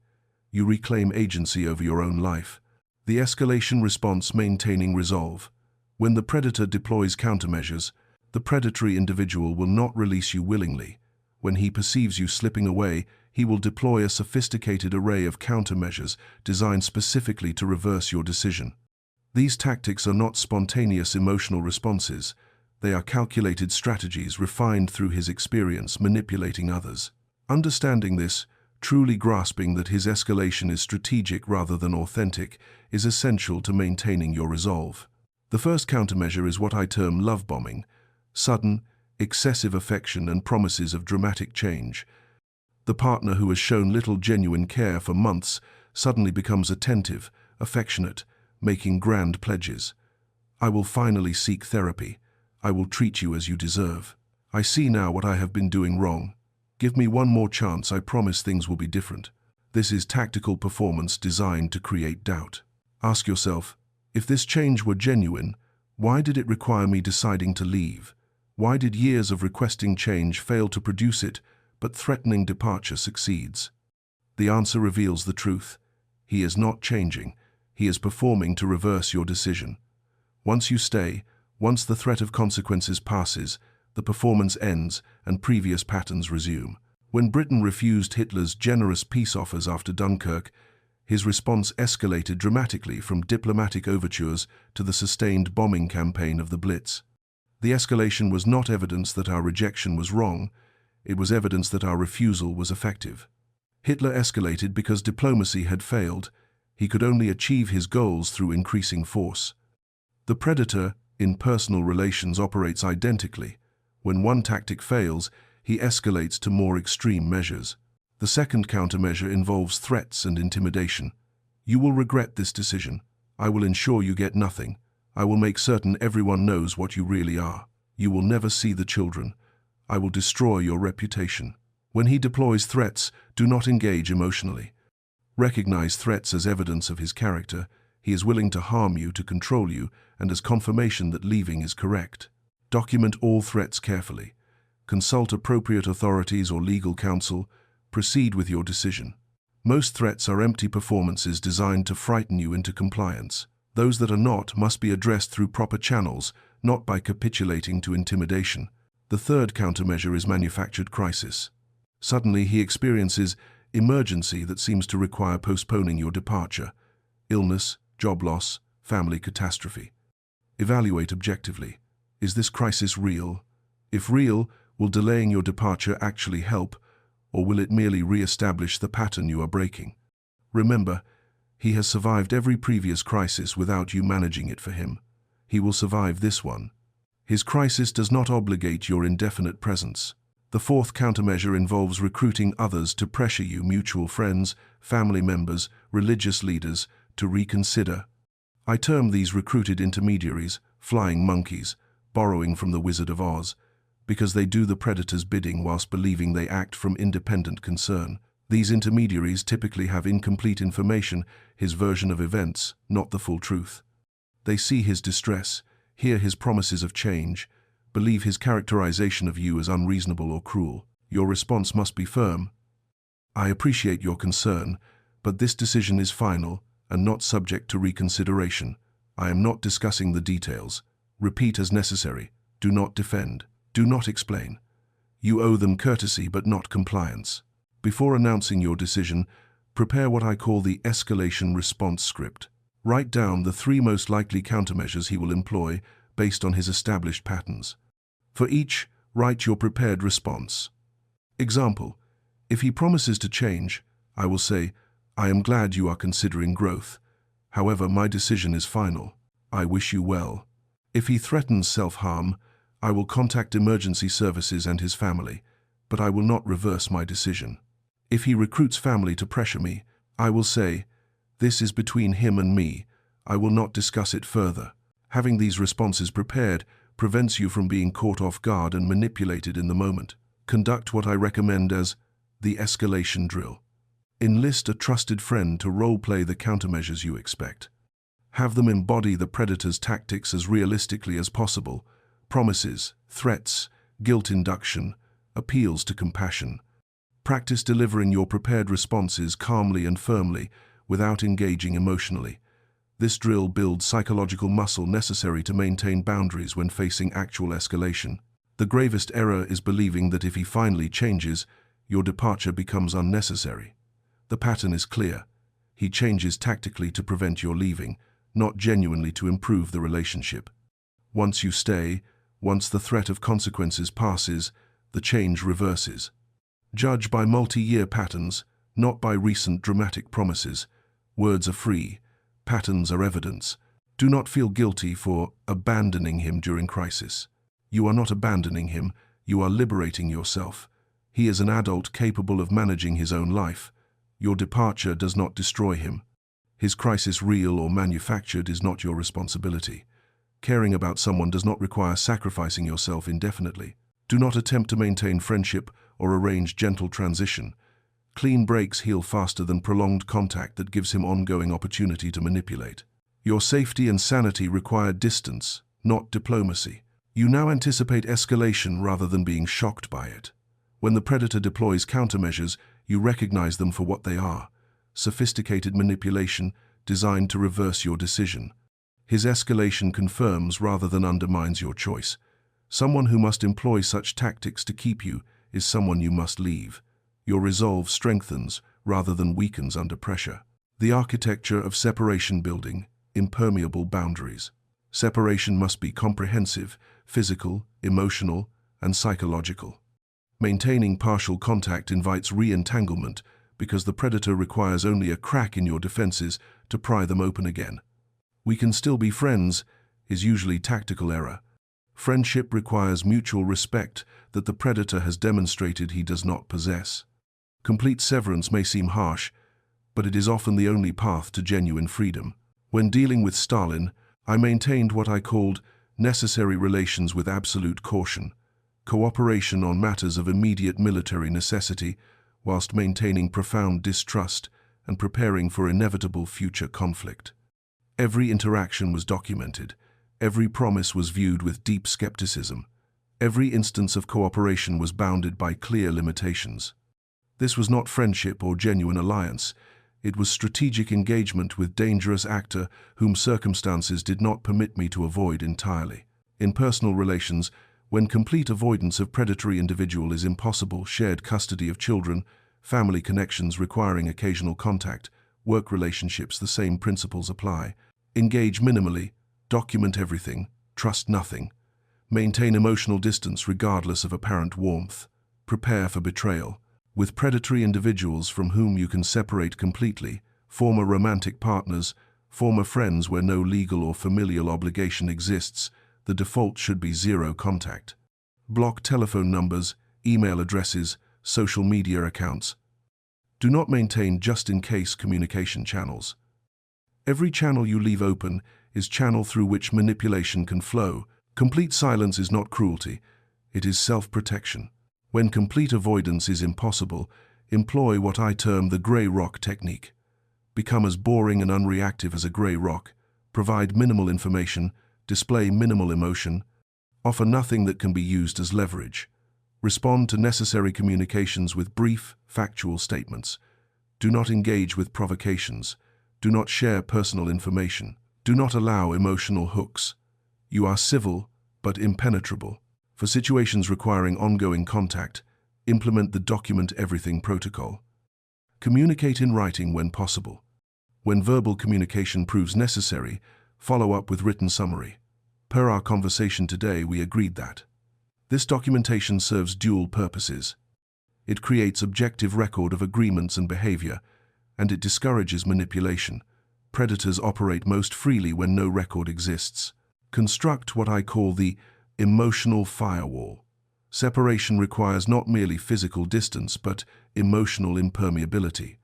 You reclaim agency over your own life. The escalation response maintaining resolve. When the predator deploys countermeasures, the predatory individual will not release you willingly. When he perceives you slipping away, he will deploy a sophisticated array of countermeasures designed specifically to reverse your decision. These tactics are not spontaneous emotional responses. They are calculated strategies refined through his experience manipulating others. Understanding this, truly grasping that his escalation is strategic rather than authentic, is essential to maintaining your resolve. The first countermeasure is what I term love bombing: sudden, excessive affection and promises of dramatic change. The partner who has shown little genuine care for months suddenly becomes attentive, affectionate, making grand pledges. I will finally seek therapy. I will treat you as you deserve. I see now what I have been doing wrong. Give me one more chance, I promise things will be different. This is tactical performance designed to create doubt. Ask yourself, if this change were genuine, why did it require me deciding to leave? Why did years of requesting change fail to produce it, but threatening departure succeeds? The answer reveals the truth. He is not changing. He is performing to reverse your decision. Once you stay, once the threat of consequences passes, the performance ends and previous patterns resume. When Britain refused Hitler's generous peace offers after Dunkirk, his response escalated dramatically from diplomatic overtures to the sustained bombing campaign of the Blitz. The escalation was not evidence that our rejection was wrong, it was evidence that our refusal was effective. Hitler escalated because diplomacy had failed. He could only achieve his goals through increasing force. The predator, in personal relations, operates identically. When one tactic fails, he escalates to more extreme measures. The second countermeasure involves threats and intimidation. You will regret this decision. I will ensure you get nothing. I will make certain everyone knows what you really are. You will never see the children. I will destroy your reputation. When he deploys threats, do not engage emotionally. Recognize threats as evidence of his character. He is willing to harm you, to control you, and as confirmation that leaving is correct. Document all threats carefully. Consult appropriate authorities or legal counsel. Proceed with your decision. Most threats are empty performances designed to frighten you into compliance. Those that are not must be addressed through proper channels, not by capitulating to intimidation. The third countermeasure is manufactured crisis. Suddenly he experiences emergency that seems to require postponing your departure. Illness, job loss, family catastrophe. Evaluate objectively. Is this crisis real? If real, will delaying your departure actually help, or will it merely re-establish the pattern you are breaking? Remember, he has survived every previous crisis without you managing it for him. He will survive this one. His crisis does not obligate your indefinite presence. The fourth countermeasure involves recruiting others to pressure you, mutual friends, family members, religious leaders, to reconsider. I term these recruited intermediaries, flying monkeys, borrowing from the Wizard of Oz, because they do the predator's bidding whilst believing they act from independent concern. These intermediaries typically have incomplete information, his version of events, not the full truth. They see his distress, hear his promises of change, believe his characterization of you as unreasonable or cruel. Your response must be firm. I appreciate your concern, but this decision is final and not subject to reconsideration. I am not discussing the details. Repeat as necessary. Do not defend. Do not explain. You owe them courtesy but not compliance. Before announcing your decision, prepare what I call the escalation response script. Write down the 3 most likely countermeasures he will employ based on his established patterns. For each, write your prepared response. Example: if he promises to change, I will say, I am glad you are considering growth. However, my decision is final. I wish you well. If he threatens self-harm, I will contact emergency services and his family, but I will not reverse my decision. If he recruits family to pressure me, I will say, this is between him and me. I will not discuss it further. Having these responses prepared prevents you from being caught off guard and manipulated in the moment. Conduct what I recommend as the escalation drill. Enlist a trusted friend to role-play the countermeasures you expect. Have them embody the predator's tactics as realistically as possible: promises, threats, guilt induction, appeals to compassion. Practice delivering your prepared responses calmly and firmly, without engaging emotionally. This drill builds psychological muscle necessary to maintain boundaries when facing actual escalation. The gravest error is believing that if he finally changes, your departure becomes unnecessary. The pattern is clear. He changes tactically to prevent your leaving, not genuinely to improve the relationship. Once you stay, once the threat of consequences passes, the change reverses. Judge by multi-year patterns, not by recent dramatic promises. Words are free. Patterns are evidence. Do not feel guilty for abandoning him during crisis. You are not abandoning him, you are liberating yourself. He is an adult capable of managing his own life. Your departure does not destroy him. His crisis, real or manufactured, is not your responsibility. Caring about someone does not require sacrificing yourself indefinitely. Do not attempt to maintain friendship or arrange gentle transition. Clean breaks heal faster than prolonged contact that gives him ongoing opportunity to manipulate. Your safety and sanity require distance, not diplomacy. You now anticipate escalation rather than being shocked by it. When the predator deploys countermeasures, you recognize them for what they are: sophisticated manipulation designed to reverse your decision. His escalation confirms rather than undermines your choice. Someone who must employ such tactics to keep you is someone you must leave. Your resolve strengthens rather than weakens under pressure. The architecture of separation building: impermeable boundaries. Separation must be comprehensive, physical, emotional, and psychological. Maintaining partial contact invites re-entanglement because the predator requires only a crack in your defenses to pry them open again. "We can still be friends" is usually tactical error. Friendship requires mutual respect that the predator has demonstrated he does not possess. Complete severance may seem harsh, but it is often the only path to genuine freedom. When dealing with Stalin, I maintained what I called necessary relations with absolute caution, cooperation on matters of immediate military necessity, whilst maintaining profound distrust and preparing for inevitable future conflict. Every interaction was documented. Every promise was viewed with deep skepticism. Every instance of cooperation was bounded by clear limitations. This was not friendship or genuine alliance. It was strategic engagement with dangerous actor whom circumstances did not permit me to avoid entirely. In personal relations, when complete avoidance of predatory individual is impossible, shared custody of children, family connections requiring occasional contact, work relationships, the same principles apply. Engage minimally, document everything, trust nothing. Maintain emotional distance regardless of apparent warmth. Prepare for betrayal. With predatory individuals from whom you can separate completely, former romantic partners, former friends where no legal or familial obligation exists, the default should be zero contact. Block telephone numbers, email addresses, social media accounts. Do not maintain just-in-case communication channels. Every channel you leave open is channel through which manipulation can flow. Complete silence is not cruelty, it is self-protection. When complete avoidance is impossible, employ what I term the grey rock technique. Become as boring and unreactive as a grey rock. Provide minimal information, display minimal emotion, offer nothing that can be used as leverage. Respond to necessary communications with brief, factual statements. Do not engage with provocations. Do not share personal information. Do not allow emotional hooks. You are civil, but impenetrable. For situations requiring ongoing contact, implement the document everything protocol. Communicate in writing when possible. When verbal communication proves necessary, follow up with written summary. Per our conversation today, we agreed that. This documentation serves dual purposes. It creates objective record of agreements and behavior, and it discourages manipulation. Predators operate most freely when no record exists. Construct what I call the emotional firewall. Separation requires not merely physical distance, but emotional impermeability.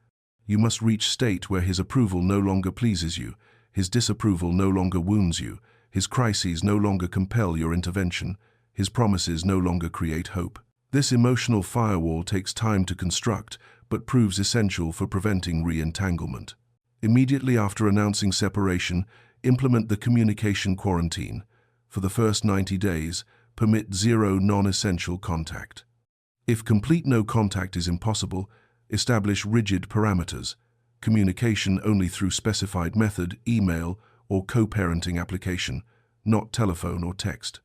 You must reach state where his approval no longer pleases you, his disapproval no longer wounds you, his crises no longer compel your intervention, his promises no longer create hope. This emotional firewall takes time to construct, but proves essential for preventing re-entanglement. Immediately after announcing separation, implement the communication quarantine. For the first 90 days, permit zero non-essential contact. If complete no contact is impossible, establish rigid parameters. Communication only through specified method, email, or co-parenting application, not telephone or text.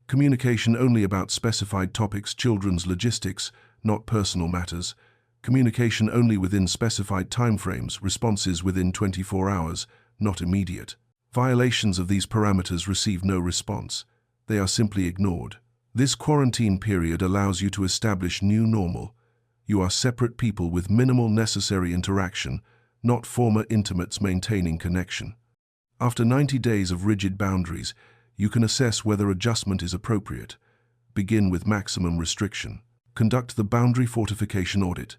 Communication only about specified topics, children's logistics, not personal matters. Communication only within specified timeframes, responses within 24 hours, not immediate. Violations of these parameters receive no response. They are simply ignored. This quarantine period allows you to establish new normal. You are separate people with minimal necessary interaction, not former intimates maintaining connection. After 90 days of rigid boundaries, you can assess whether adjustment is appropriate. Begin with maximum restriction. Conduct the boundary fortification audit.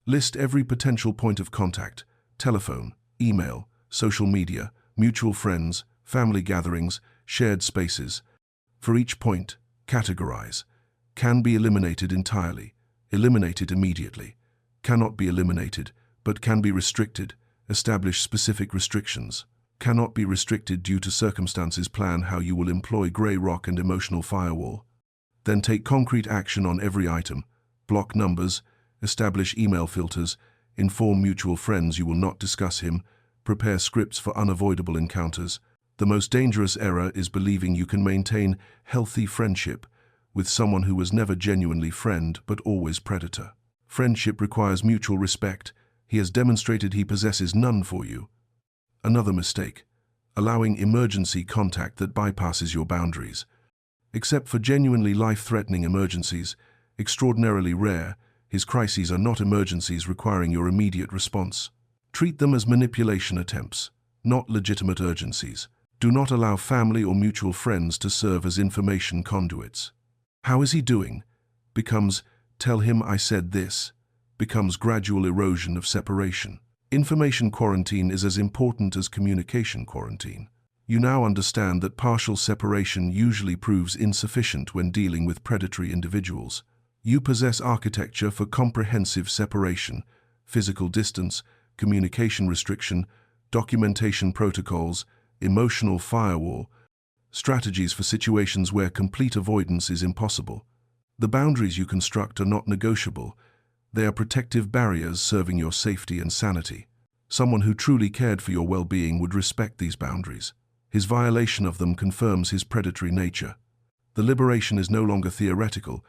List every potential point of contact: telephone, email, social media, mutual friends, family gatherings, shared spaces. For each point, categorize. Can be eliminated entirely. Eliminated immediately. Cannot be eliminated, but can be restricted. Establish specific restrictions. Cannot be restricted due to circumstances. Plan how you will employ gray rock and emotional firewall. Then take concrete action on every item. Block numbers. Establish email filters. Inform mutual friends you will not discuss him. Prepare scripts for unavoidable encounters. The most dangerous error is believing you can maintain healthy friendship with someone who was never genuinely friend but always predator. Friendship requires mutual respect. He has demonstrated he possesses none for you. Another mistake: allowing emergency contact that bypasses your boundaries. Except for genuinely life-threatening emergencies, extraordinarily rare, his crises are not emergencies requiring your immediate response. Treat them as manipulation attempts, not legitimate urgencies. Do not allow family or mutual friends to serve as information conduits. How is he doing? Becomes, tell him I said this. Becomes gradual erosion of separation. Information quarantine is as important as communication quarantine. You now understand that partial separation usually proves insufficient when dealing with predatory individuals. You possess architecture for comprehensive separation: physical distance, communication restriction, documentation protocols, emotional firewall, strategies for situations where complete avoidance is impossible. The boundaries you construct are not negotiable. They are protective barriers serving your safety and sanity. Someone who truly cared for your well-being would respect these boundaries. His violation of them confirms his predatory nature. The liberation is no longer theoretical.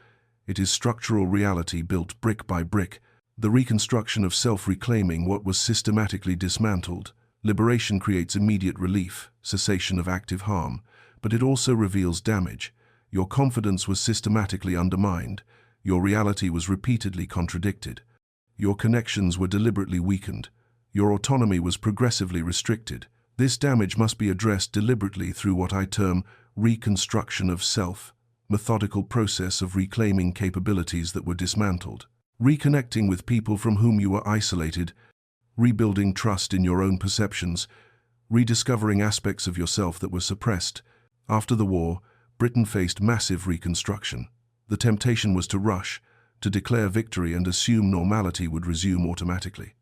It is structural reality built brick by brick, the reconstruction of self-reclaiming what was systematically dismantled. Liberation creates immediate relief, cessation of active harm, but it also reveals damage. Your confidence was systematically undermined. Your reality was repeatedly contradicted. Your connections were deliberately weakened. Your autonomy was progressively restricted. This damage must be addressed deliberately through what I term reconstruction of self, methodical process of reclaiming capabilities that were dismantled. Reconnecting with people from whom you were isolated, rebuilding trust in your own perceptions, rediscovering aspects of yourself that were suppressed. After the war, Britain faced massive reconstruction. The temptation was to rush, to declare victory and assume normality would resume automatically.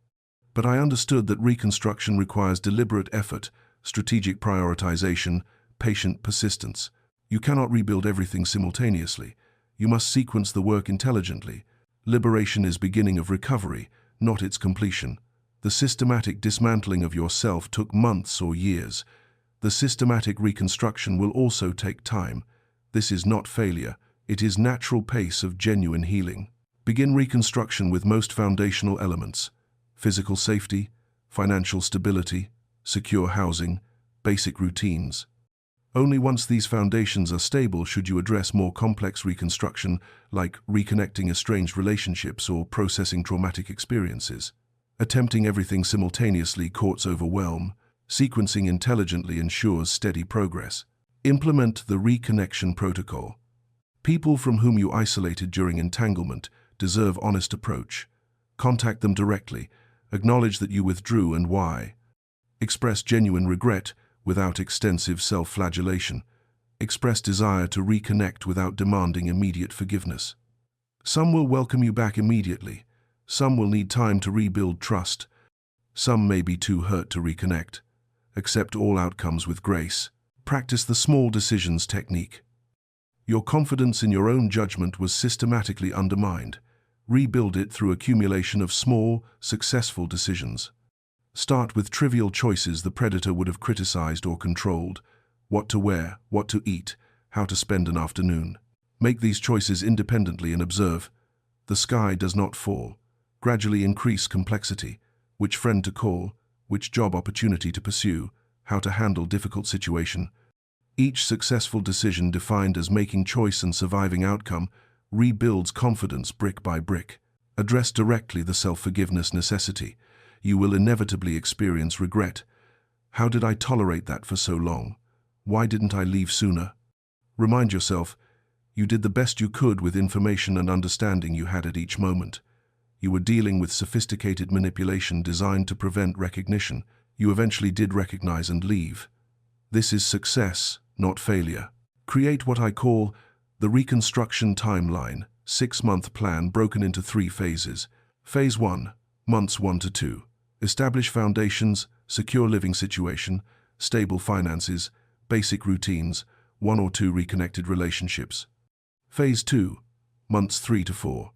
But I understood that reconstruction requires deliberate effort, strategic prioritization, patient persistence. You cannot rebuild everything simultaneously. You must sequence the work intelligently. Liberation is beginning of recovery, not its completion. The systematic dismantling of yourself took months or years. The systematic reconstruction will also take time. This is not failure. It is natural pace of genuine healing. Begin reconstruction with most foundational elements: physical safety, financial stability, secure housing, basic routines. Only once these foundations are stable should you address more complex reconstruction, like reconnecting estranged relationships or processing traumatic experiences. Attempting everything simultaneously courts overwhelm. Sequencing intelligently ensures steady progress. Implement the reconnection protocol. People from whom you isolated during entanglement deserve honest approach. Contact them directly. Acknowledge that you withdrew and why. Express genuine regret without extensive self-flagellation. Express desire to reconnect without demanding immediate forgiveness. Some will welcome you back immediately. Some will need time to rebuild trust. Some may be too hurt to reconnect. Accept all outcomes with grace. Practice the small decisions technique. Your confidence in your own judgment was systematically undermined. Rebuild it through accumulation of small, successful decisions. Start with trivial choices the predator would have criticized or controlled. What to wear, what to eat, how to spend an afternoon. Make these choices independently and observe. The sky does not fall. Gradually increase complexity. Which friend to call, which job opportunity to pursue, how to handle difficult situation. Each successful decision defined as making choice and surviving outcome rebuilds confidence brick by brick. Address directly the self-forgiveness necessity. You will inevitably experience regret. How did I tolerate that for so long? Why didn't I leave sooner? Remind yourself, you did the best you could with information and understanding you had at each moment. You were dealing with sophisticated manipulation designed to prevent recognition. You eventually did recognize and leave. This is success, not failure. Create what I call the reconstruction timeline, 6-month plan broken into 3 phases. Phase 1, months 1 to 2. Establish foundations, secure living situation, stable finances, basic routines, 1 or 2 reconnected relationships. Phase 2, months 3 to 4.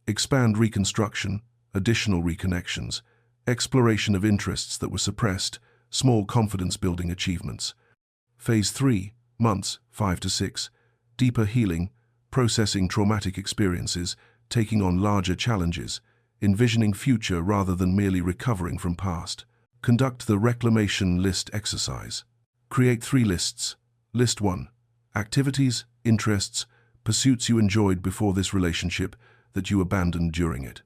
Expand reconstruction, additional reconnections, exploration of interests that were suppressed, small confidence-building achievements. Phase 3, months 5 to 6. Deeper healing, processing traumatic experiences, taking on larger challenges, envisioning future rather than merely recovering from past. Conduct the reclamation list exercise. Create 3 lists. List 1. Activities, interests, pursuits you enjoyed before this relationship that you abandoned during it.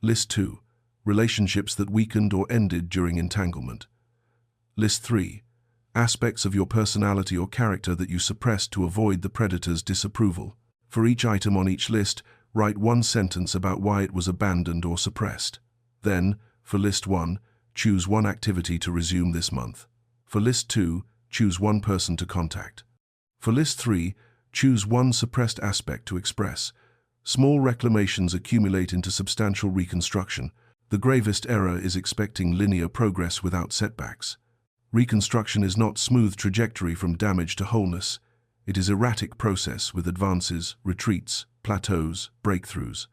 List 2. Relationships that weakened or ended during entanglement. List 3. Aspects of your personality or character that you suppressed to avoid the predator's disapproval. For each item on each list, write 1 sentence about why it was abandoned or suppressed. Then, for List 1, choose 1 activity to resume this month. For List 2, choose 1 person to contact. For List 3, choose 1 suppressed aspect to express. Small reclamations accumulate into substantial reconstruction. The gravest error is expecting linear progress without setbacks. Reconstruction is not smooth trajectory from damage to wholeness. It is erratic process with advances, retreats, plateaus, breakthroughs.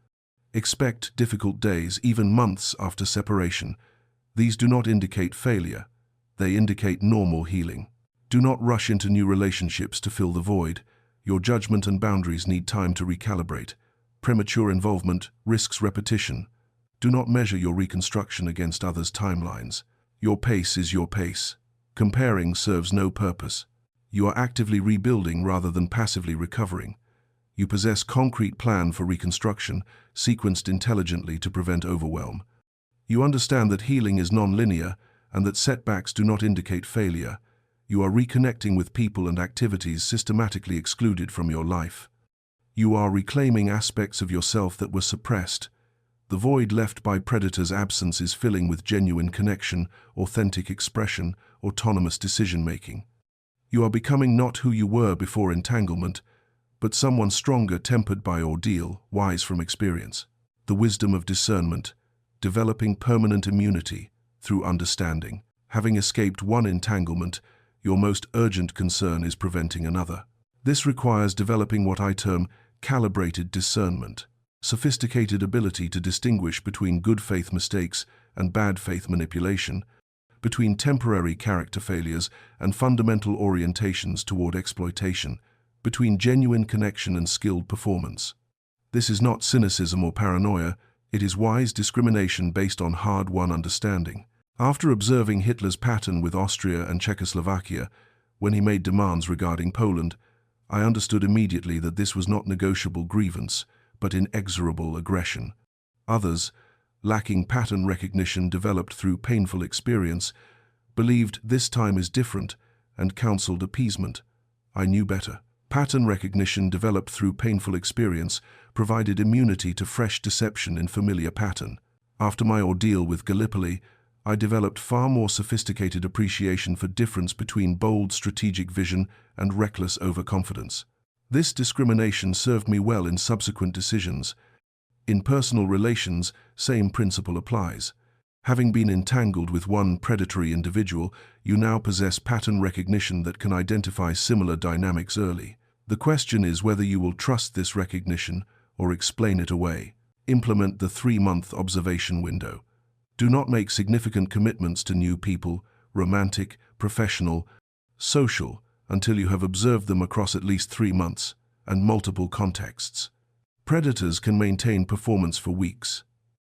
Expect difficult days, even months after separation. These do not indicate failure. They indicate normal healing. Do not rush into new relationships to fill the void. Your judgment and boundaries need time to recalibrate. Premature involvement risks repetition. Do not measure your reconstruction against others' timelines. Your pace is your pace. Comparing serves no purpose. You are actively rebuilding rather than passively recovering. You possess concrete plan for reconstruction, sequenced intelligently to prevent overwhelm. You understand that healing is non-linear and that setbacks do not indicate failure. You are reconnecting with people and activities systematically excluded from your life. You are reclaiming aspects of yourself that were suppressed. The void left by predators' absence is filling with genuine connection, authentic expression, autonomous decision-making. You are becoming not who you were before entanglement, but someone stronger, tempered by ordeal, wise from experience. The wisdom of discernment, developing permanent immunity through understanding. Having escaped one entanglement, your most urgent concern is preventing another. This requires developing what I term calibrated discernment, sophisticated ability to distinguish between good faith mistakes and bad faith manipulation, between temporary character failures and fundamental orientations toward exploitation, between genuine connection and skilled performance. This is not cynicism or paranoia, it is wise discrimination based on hard-won understanding. After observing Hitler's pattern with Austria and Czechoslovakia, when he made demands regarding Poland, I understood immediately that this was not negotiable grievance, but inexorable aggression. Others, lacking pattern recognition developed through painful experience, believed this time is different and counseled appeasement. I knew better. Pattern recognition developed through painful experience provided immunity to fresh deception in familiar pattern. After my ordeal with Gallipoli, I developed far more sophisticated appreciation for difference between bold strategic vision and reckless overconfidence. This discrimination served me well in subsequent decisions. In personal relations, same principle applies. Having been entangled with one predatory individual, you now possess pattern recognition that can identify similar dynamics early. The question is whether you will trust this recognition or explain it away. Implement the 3-month observation window. Do not make significant commitments to new people, romantic, professional, social, until you have observed them across at least 3 months and multiple contexts. Predators can maintain performance for weeks.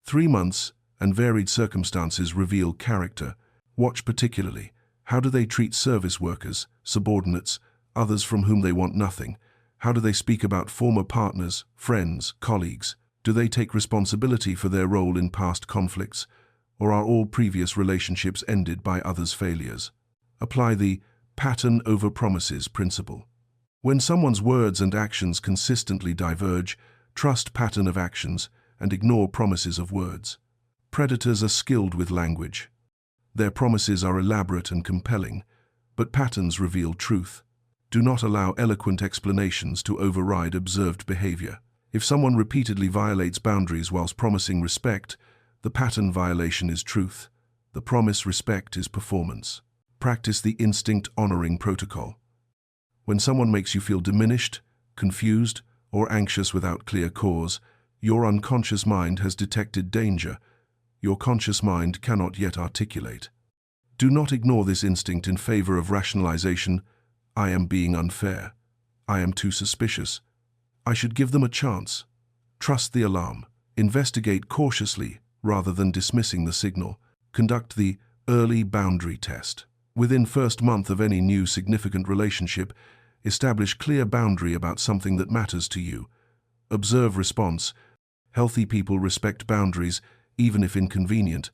3 months and varied circumstances reveal character. Watch particularly. How do they treat service workers, subordinates, others from whom they want nothing? How do they speak about former partners, friends, colleagues? Do they take responsibility for their role in past conflicts, or are all previous relationships ended by others' failures? Apply the pattern over promises principle. When someone's words and actions consistently diverge, trust pattern of actions and ignore promises of words. Predators are skilled with language. Their promises are elaborate and compelling, but patterns reveal truth. Do not allow eloquent explanations to override observed behavior. If someone repeatedly violates boundaries whilst promising respect, the pattern violation is truth. The promise respect is performance. Practice the instinct honoring protocol. When someone makes you feel diminished, confused, or anxious without clear cause, your unconscious mind has detected danger. Your conscious mind cannot yet articulate. Do not ignore this instinct in favor of rationalization. I am being unfair. I am too suspicious. I should give them a chance. Trust the alarm. Investigate cautiously rather than dismissing the signal. Conduct the early boundary test. Within first month of any new significant relationship, establish clear boundary about something that matters to you. Observe response. Healthy people respect boundaries, even if inconvenient.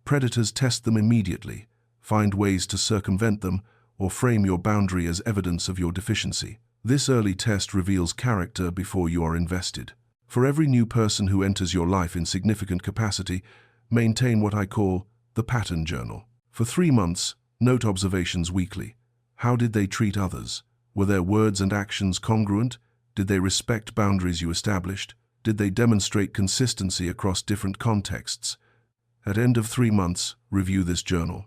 Predators test them immediately, find ways to circumvent them, or frame your boundary as evidence of your deficiency. This early test reveals character before you are invested. For every new person who enters your life in significant capacity, maintain what I call the pattern journal. For 3 months, note observations weekly. How did they treat others? Were their words and actions congruent? Did they respect boundaries you established? Did they demonstrate consistency across different contexts? At end of 3 months, review this journal.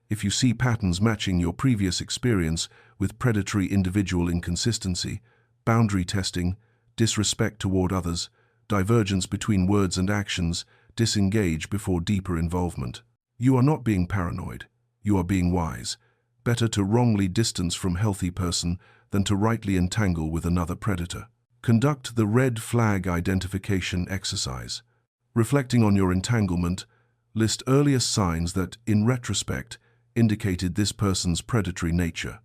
If you see patterns matching your previous experience with predatory individual inconsistency, boundary testing, disrespect toward others, divergence between words and actions, disengage before deeper involvement. You are not being paranoid. You are being wise. Better to wrongly distance from healthy person than to rightly entangle with another predator. Conduct the red flag identification exercise. Reflecting on your entanglement, list earliest signs that, in retrospect, indicated this person's predatory nature.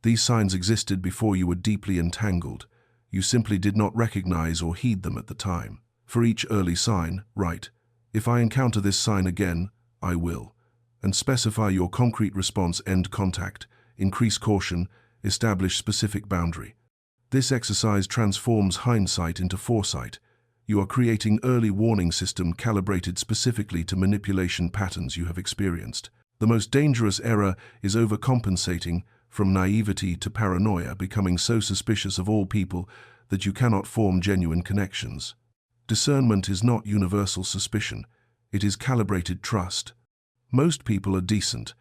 These signs existed before you were deeply entangled. You simply did not recognize or heed them at the time. For each early sign, write, "If I encounter this sign again, I will," and specify your concrete response. End contact, increase caution, establish specific boundary. This exercise transforms hindsight into foresight. You are creating early warning system calibrated specifically to manipulation patterns you have experienced. The most dangerous error is overcompensating, from naivety to paranoia, becoming so suspicious of all people that you cannot form genuine connections. Discernment is not universal suspicion. It is calibrated trust. Most people are decent.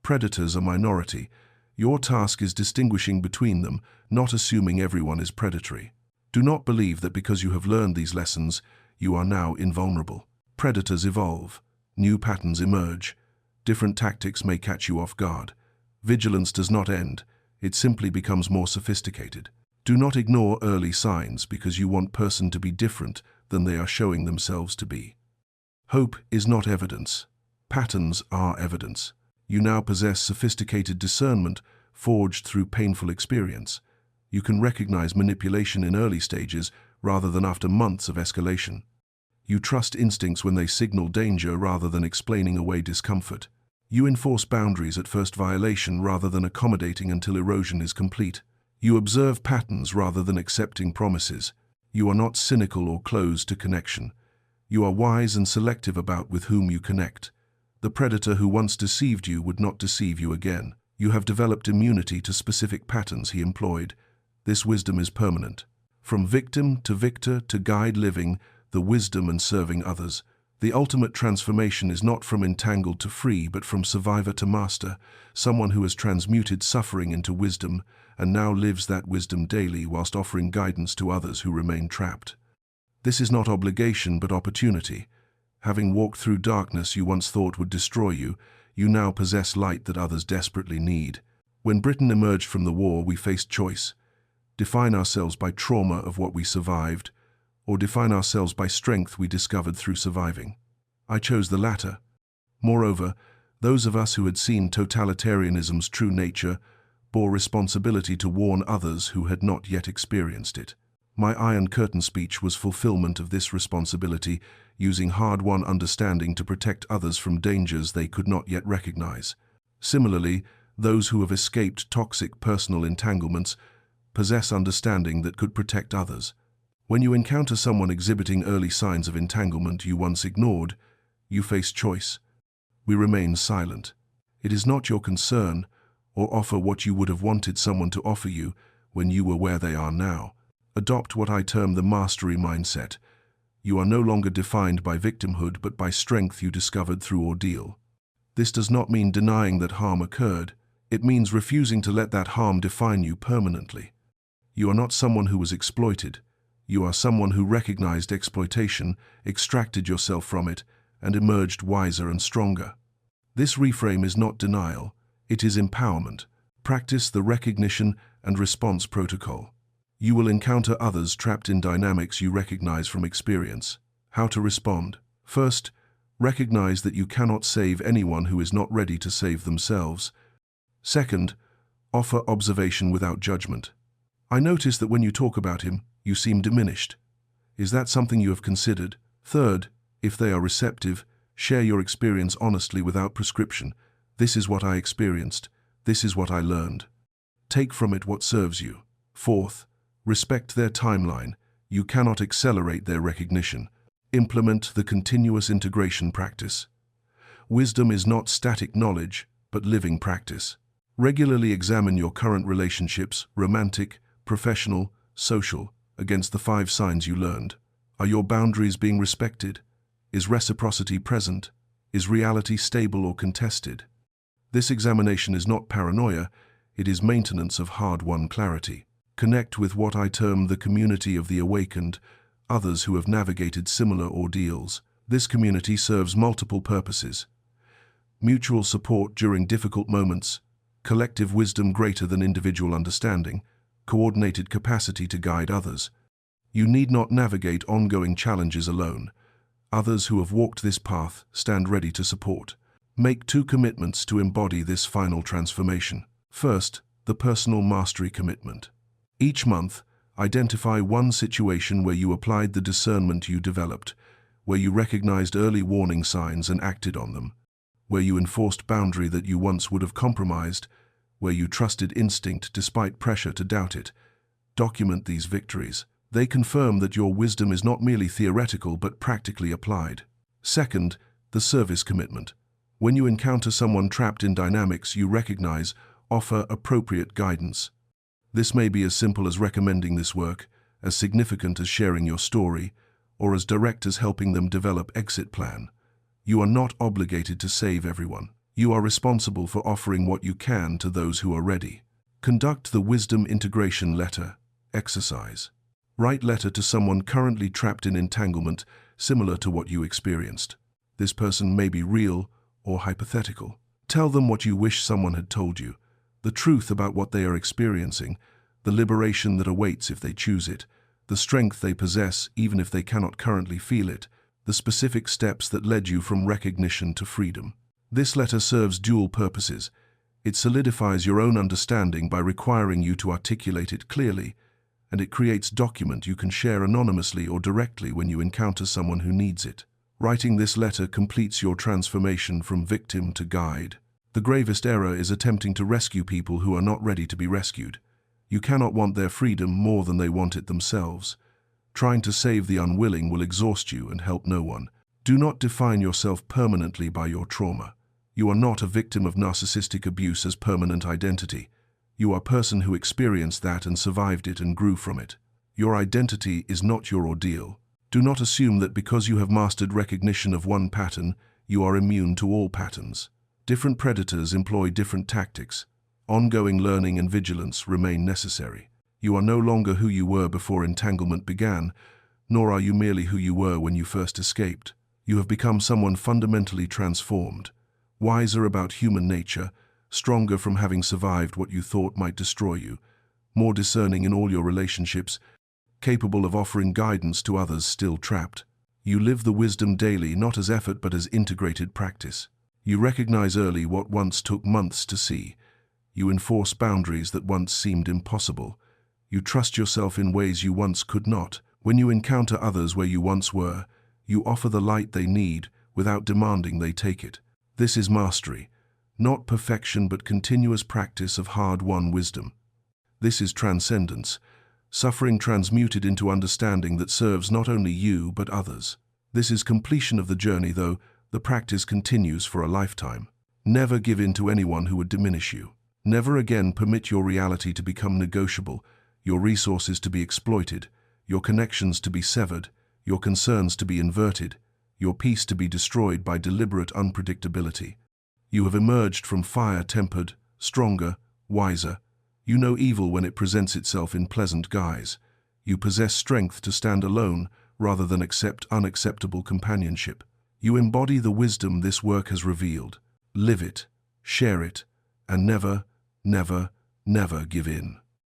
Predators are minority. Your task is distinguishing between them, not assuming everyone is predatory. Do not believe that because you have learned these lessons, you are now invulnerable. Predators evolve. New patterns emerge. Different tactics may catch you off guard. Vigilance does not end. It simply becomes more sophisticated. Do not ignore early signs because you want person to be different than they are showing themselves to be. Hope is not evidence. Patterns are evidence. You now possess sophisticated discernment forged through painful experience. You can recognize manipulation in early stages rather than after months of escalation. You trust instincts when they signal danger rather than explaining away discomfort. You enforce boundaries at first violation rather than accommodating until erosion is complete. You observe patterns rather than accepting promises. You are not cynical or closed to connection. You are wise and selective about with whom you connect. The predator who once deceived you would not deceive you again. You have developed immunity to specific patterns he employed. This wisdom is permanent. From victim to victor to guide living, the wisdom and serving others. The ultimate transformation is not from entangled to free, but from survivor to master, someone who has transmuted suffering into wisdom and now lives that wisdom daily whilst offering guidance to others who remain trapped. This is not obligation but opportunity. Having walked through darkness you once thought would destroy you, you now possess light that others desperately need. When Britain emerged from the war, we faced choice: define ourselves by trauma of what we survived, or define ourselves by strength we discovered through surviving. I chose the latter. Moreover, those of us who had seen totalitarianism's true nature bore responsibility to warn others who had not yet experienced it. My Iron Curtain speech was fulfillment of this responsibility, using hard-won understanding to protect others from dangers they could not yet recognize. Similarly, those who have escaped toxic personal entanglements possess understanding that could protect others. When you encounter someone exhibiting early signs of entanglement you once ignored, you face choice. We remain silent. It is not your concern, or offer what you would have wanted someone to offer you when you were where they are now. Adopt what I term the mastery mindset. You are no longer defined by victimhood but by strength you discovered through ordeal. This does not mean denying that harm occurred. It means refusing to let that harm define you permanently. You are not someone who was exploited. You are someone who recognized exploitation, extracted yourself from it, and emerged wiser and stronger. This reframe is not denial. It is empowerment. Practice the recognition and response protocol. You will encounter others trapped in dynamics you recognize from experience. How to respond? First, recognize that you cannot save anyone who is not ready to save themselves. Second, offer observation without judgment. I notice that when you talk about him, you seem diminished. Is that something you have considered? Third, if they are receptive, share your experience honestly without prescription. This is what I experienced. This is what I learned. Take from it what serves you. Fourth, respect their timeline. You cannot accelerate their recognition. Implement the continuous integration practice. Wisdom is not static knowledge, but living practice. Regularly examine your current relationships, romantic, professional, social, against the 5 signs you learned. Are your boundaries being respected? Is reciprocity present? Is reality stable or contested? This examination is not paranoia, it is maintenance of hard-won clarity. Connect with what I term the community of the awakened, others who have navigated similar ordeals. This community serves multiple purposes: mutual support during difficult moments, collective wisdom greater than individual understanding, coordinated capacity to guide others. You need not navigate ongoing challenges alone. Others who have walked this path stand ready to support. Make 2 commitments to embody this final transformation. First, the personal mastery commitment. Each month, identify one situation where you applied the discernment you developed, where you recognized early warning signs and acted on them, where you enforced boundary that you once would have compromised, where you trusted instinct despite pressure to doubt it. Document these victories. They confirm that your wisdom is not merely theoretical but practically applied. Second, the service commitment. When you encounter someone trapped in dynamics you recognize, offer appropriate guidance. This may be as simple as recommending this work, as significant as sharing your story, or as direct as helping them develop an exit plan. You are not obligated to save everyone. You are responsible for offering what you can to those who are ready. Conduct the wisdom integration letter exercise. Write letter to someone currently trapped in entanglement similar to what you experienced. This person may be real or hypothetical. Tell them what you wish someone had told you, the truth about what they are experiencing, the liberation that awaits if they choose it, the strength they possess even if they cannot currently feel it, the specific steps that led you from recognition to freedom. This letter serves dual purposes. It solidifies your own understanding by requiring you to articulate it clearly, and it creates document you can share anonymously or directly when you encounter someone who needs it. Writing this letter completes your transformation from victim to guide. The gravest error is attempting to rescue people who are not ready to be rescued. You cannot want their freedom more than they want it themselves. Trying to save the unwilling will exhaust you and help no one. Do not define yourself permanently by your trauma. You are not a victim of narcissistic abuse as permanent identity. You are a person who experienced that and survived it and grew from it. Your identity is not your ordeal. Do not assume that because you have mastered recognition of one pattern, you are immune to all patterns. Different predators employ different tactics. Ongoing learning and vigilance remain necessary. You are no longer who you were before entanglement began, nor are you merely who you were when you first escaped. You have become someone fundamentally transformed, wiser about human nature, stronger from having survived what you thought might destroy you, more discerning in all your relationships, capable of offering guidance to others still trapped. You live the wisdom daily, not as effort but as integrated practice. You recognize early what once took months to see. You enforce boundaries that once seemed impossible. You trust yourself in ways you once could not. When you encounter others where you once were, you offer the light they need without demanding they take it. This is mastery, not perfection but continuous practice of hard-won wisdom. This is transcendence, suffering transmuted into understanding that serves not only you but others. This is completion of the journey, though the practice continues for a lifetime. Never give in to anyone who would diminish you. Never again permit your reality to become negotiable, your resources to be exploited, your connections to be severed, your concerns to be inverted, your peace to be destroyed by deliberate unpredictability. You have emerged from fire tempered, stronger, wiser. You know evil when it presents itself in pleasant guise. You possess strength to stand alone rather than accept unacceptable companionship. You embody the wisdom this work has revealed. Live it, share it, and never, never, never give in.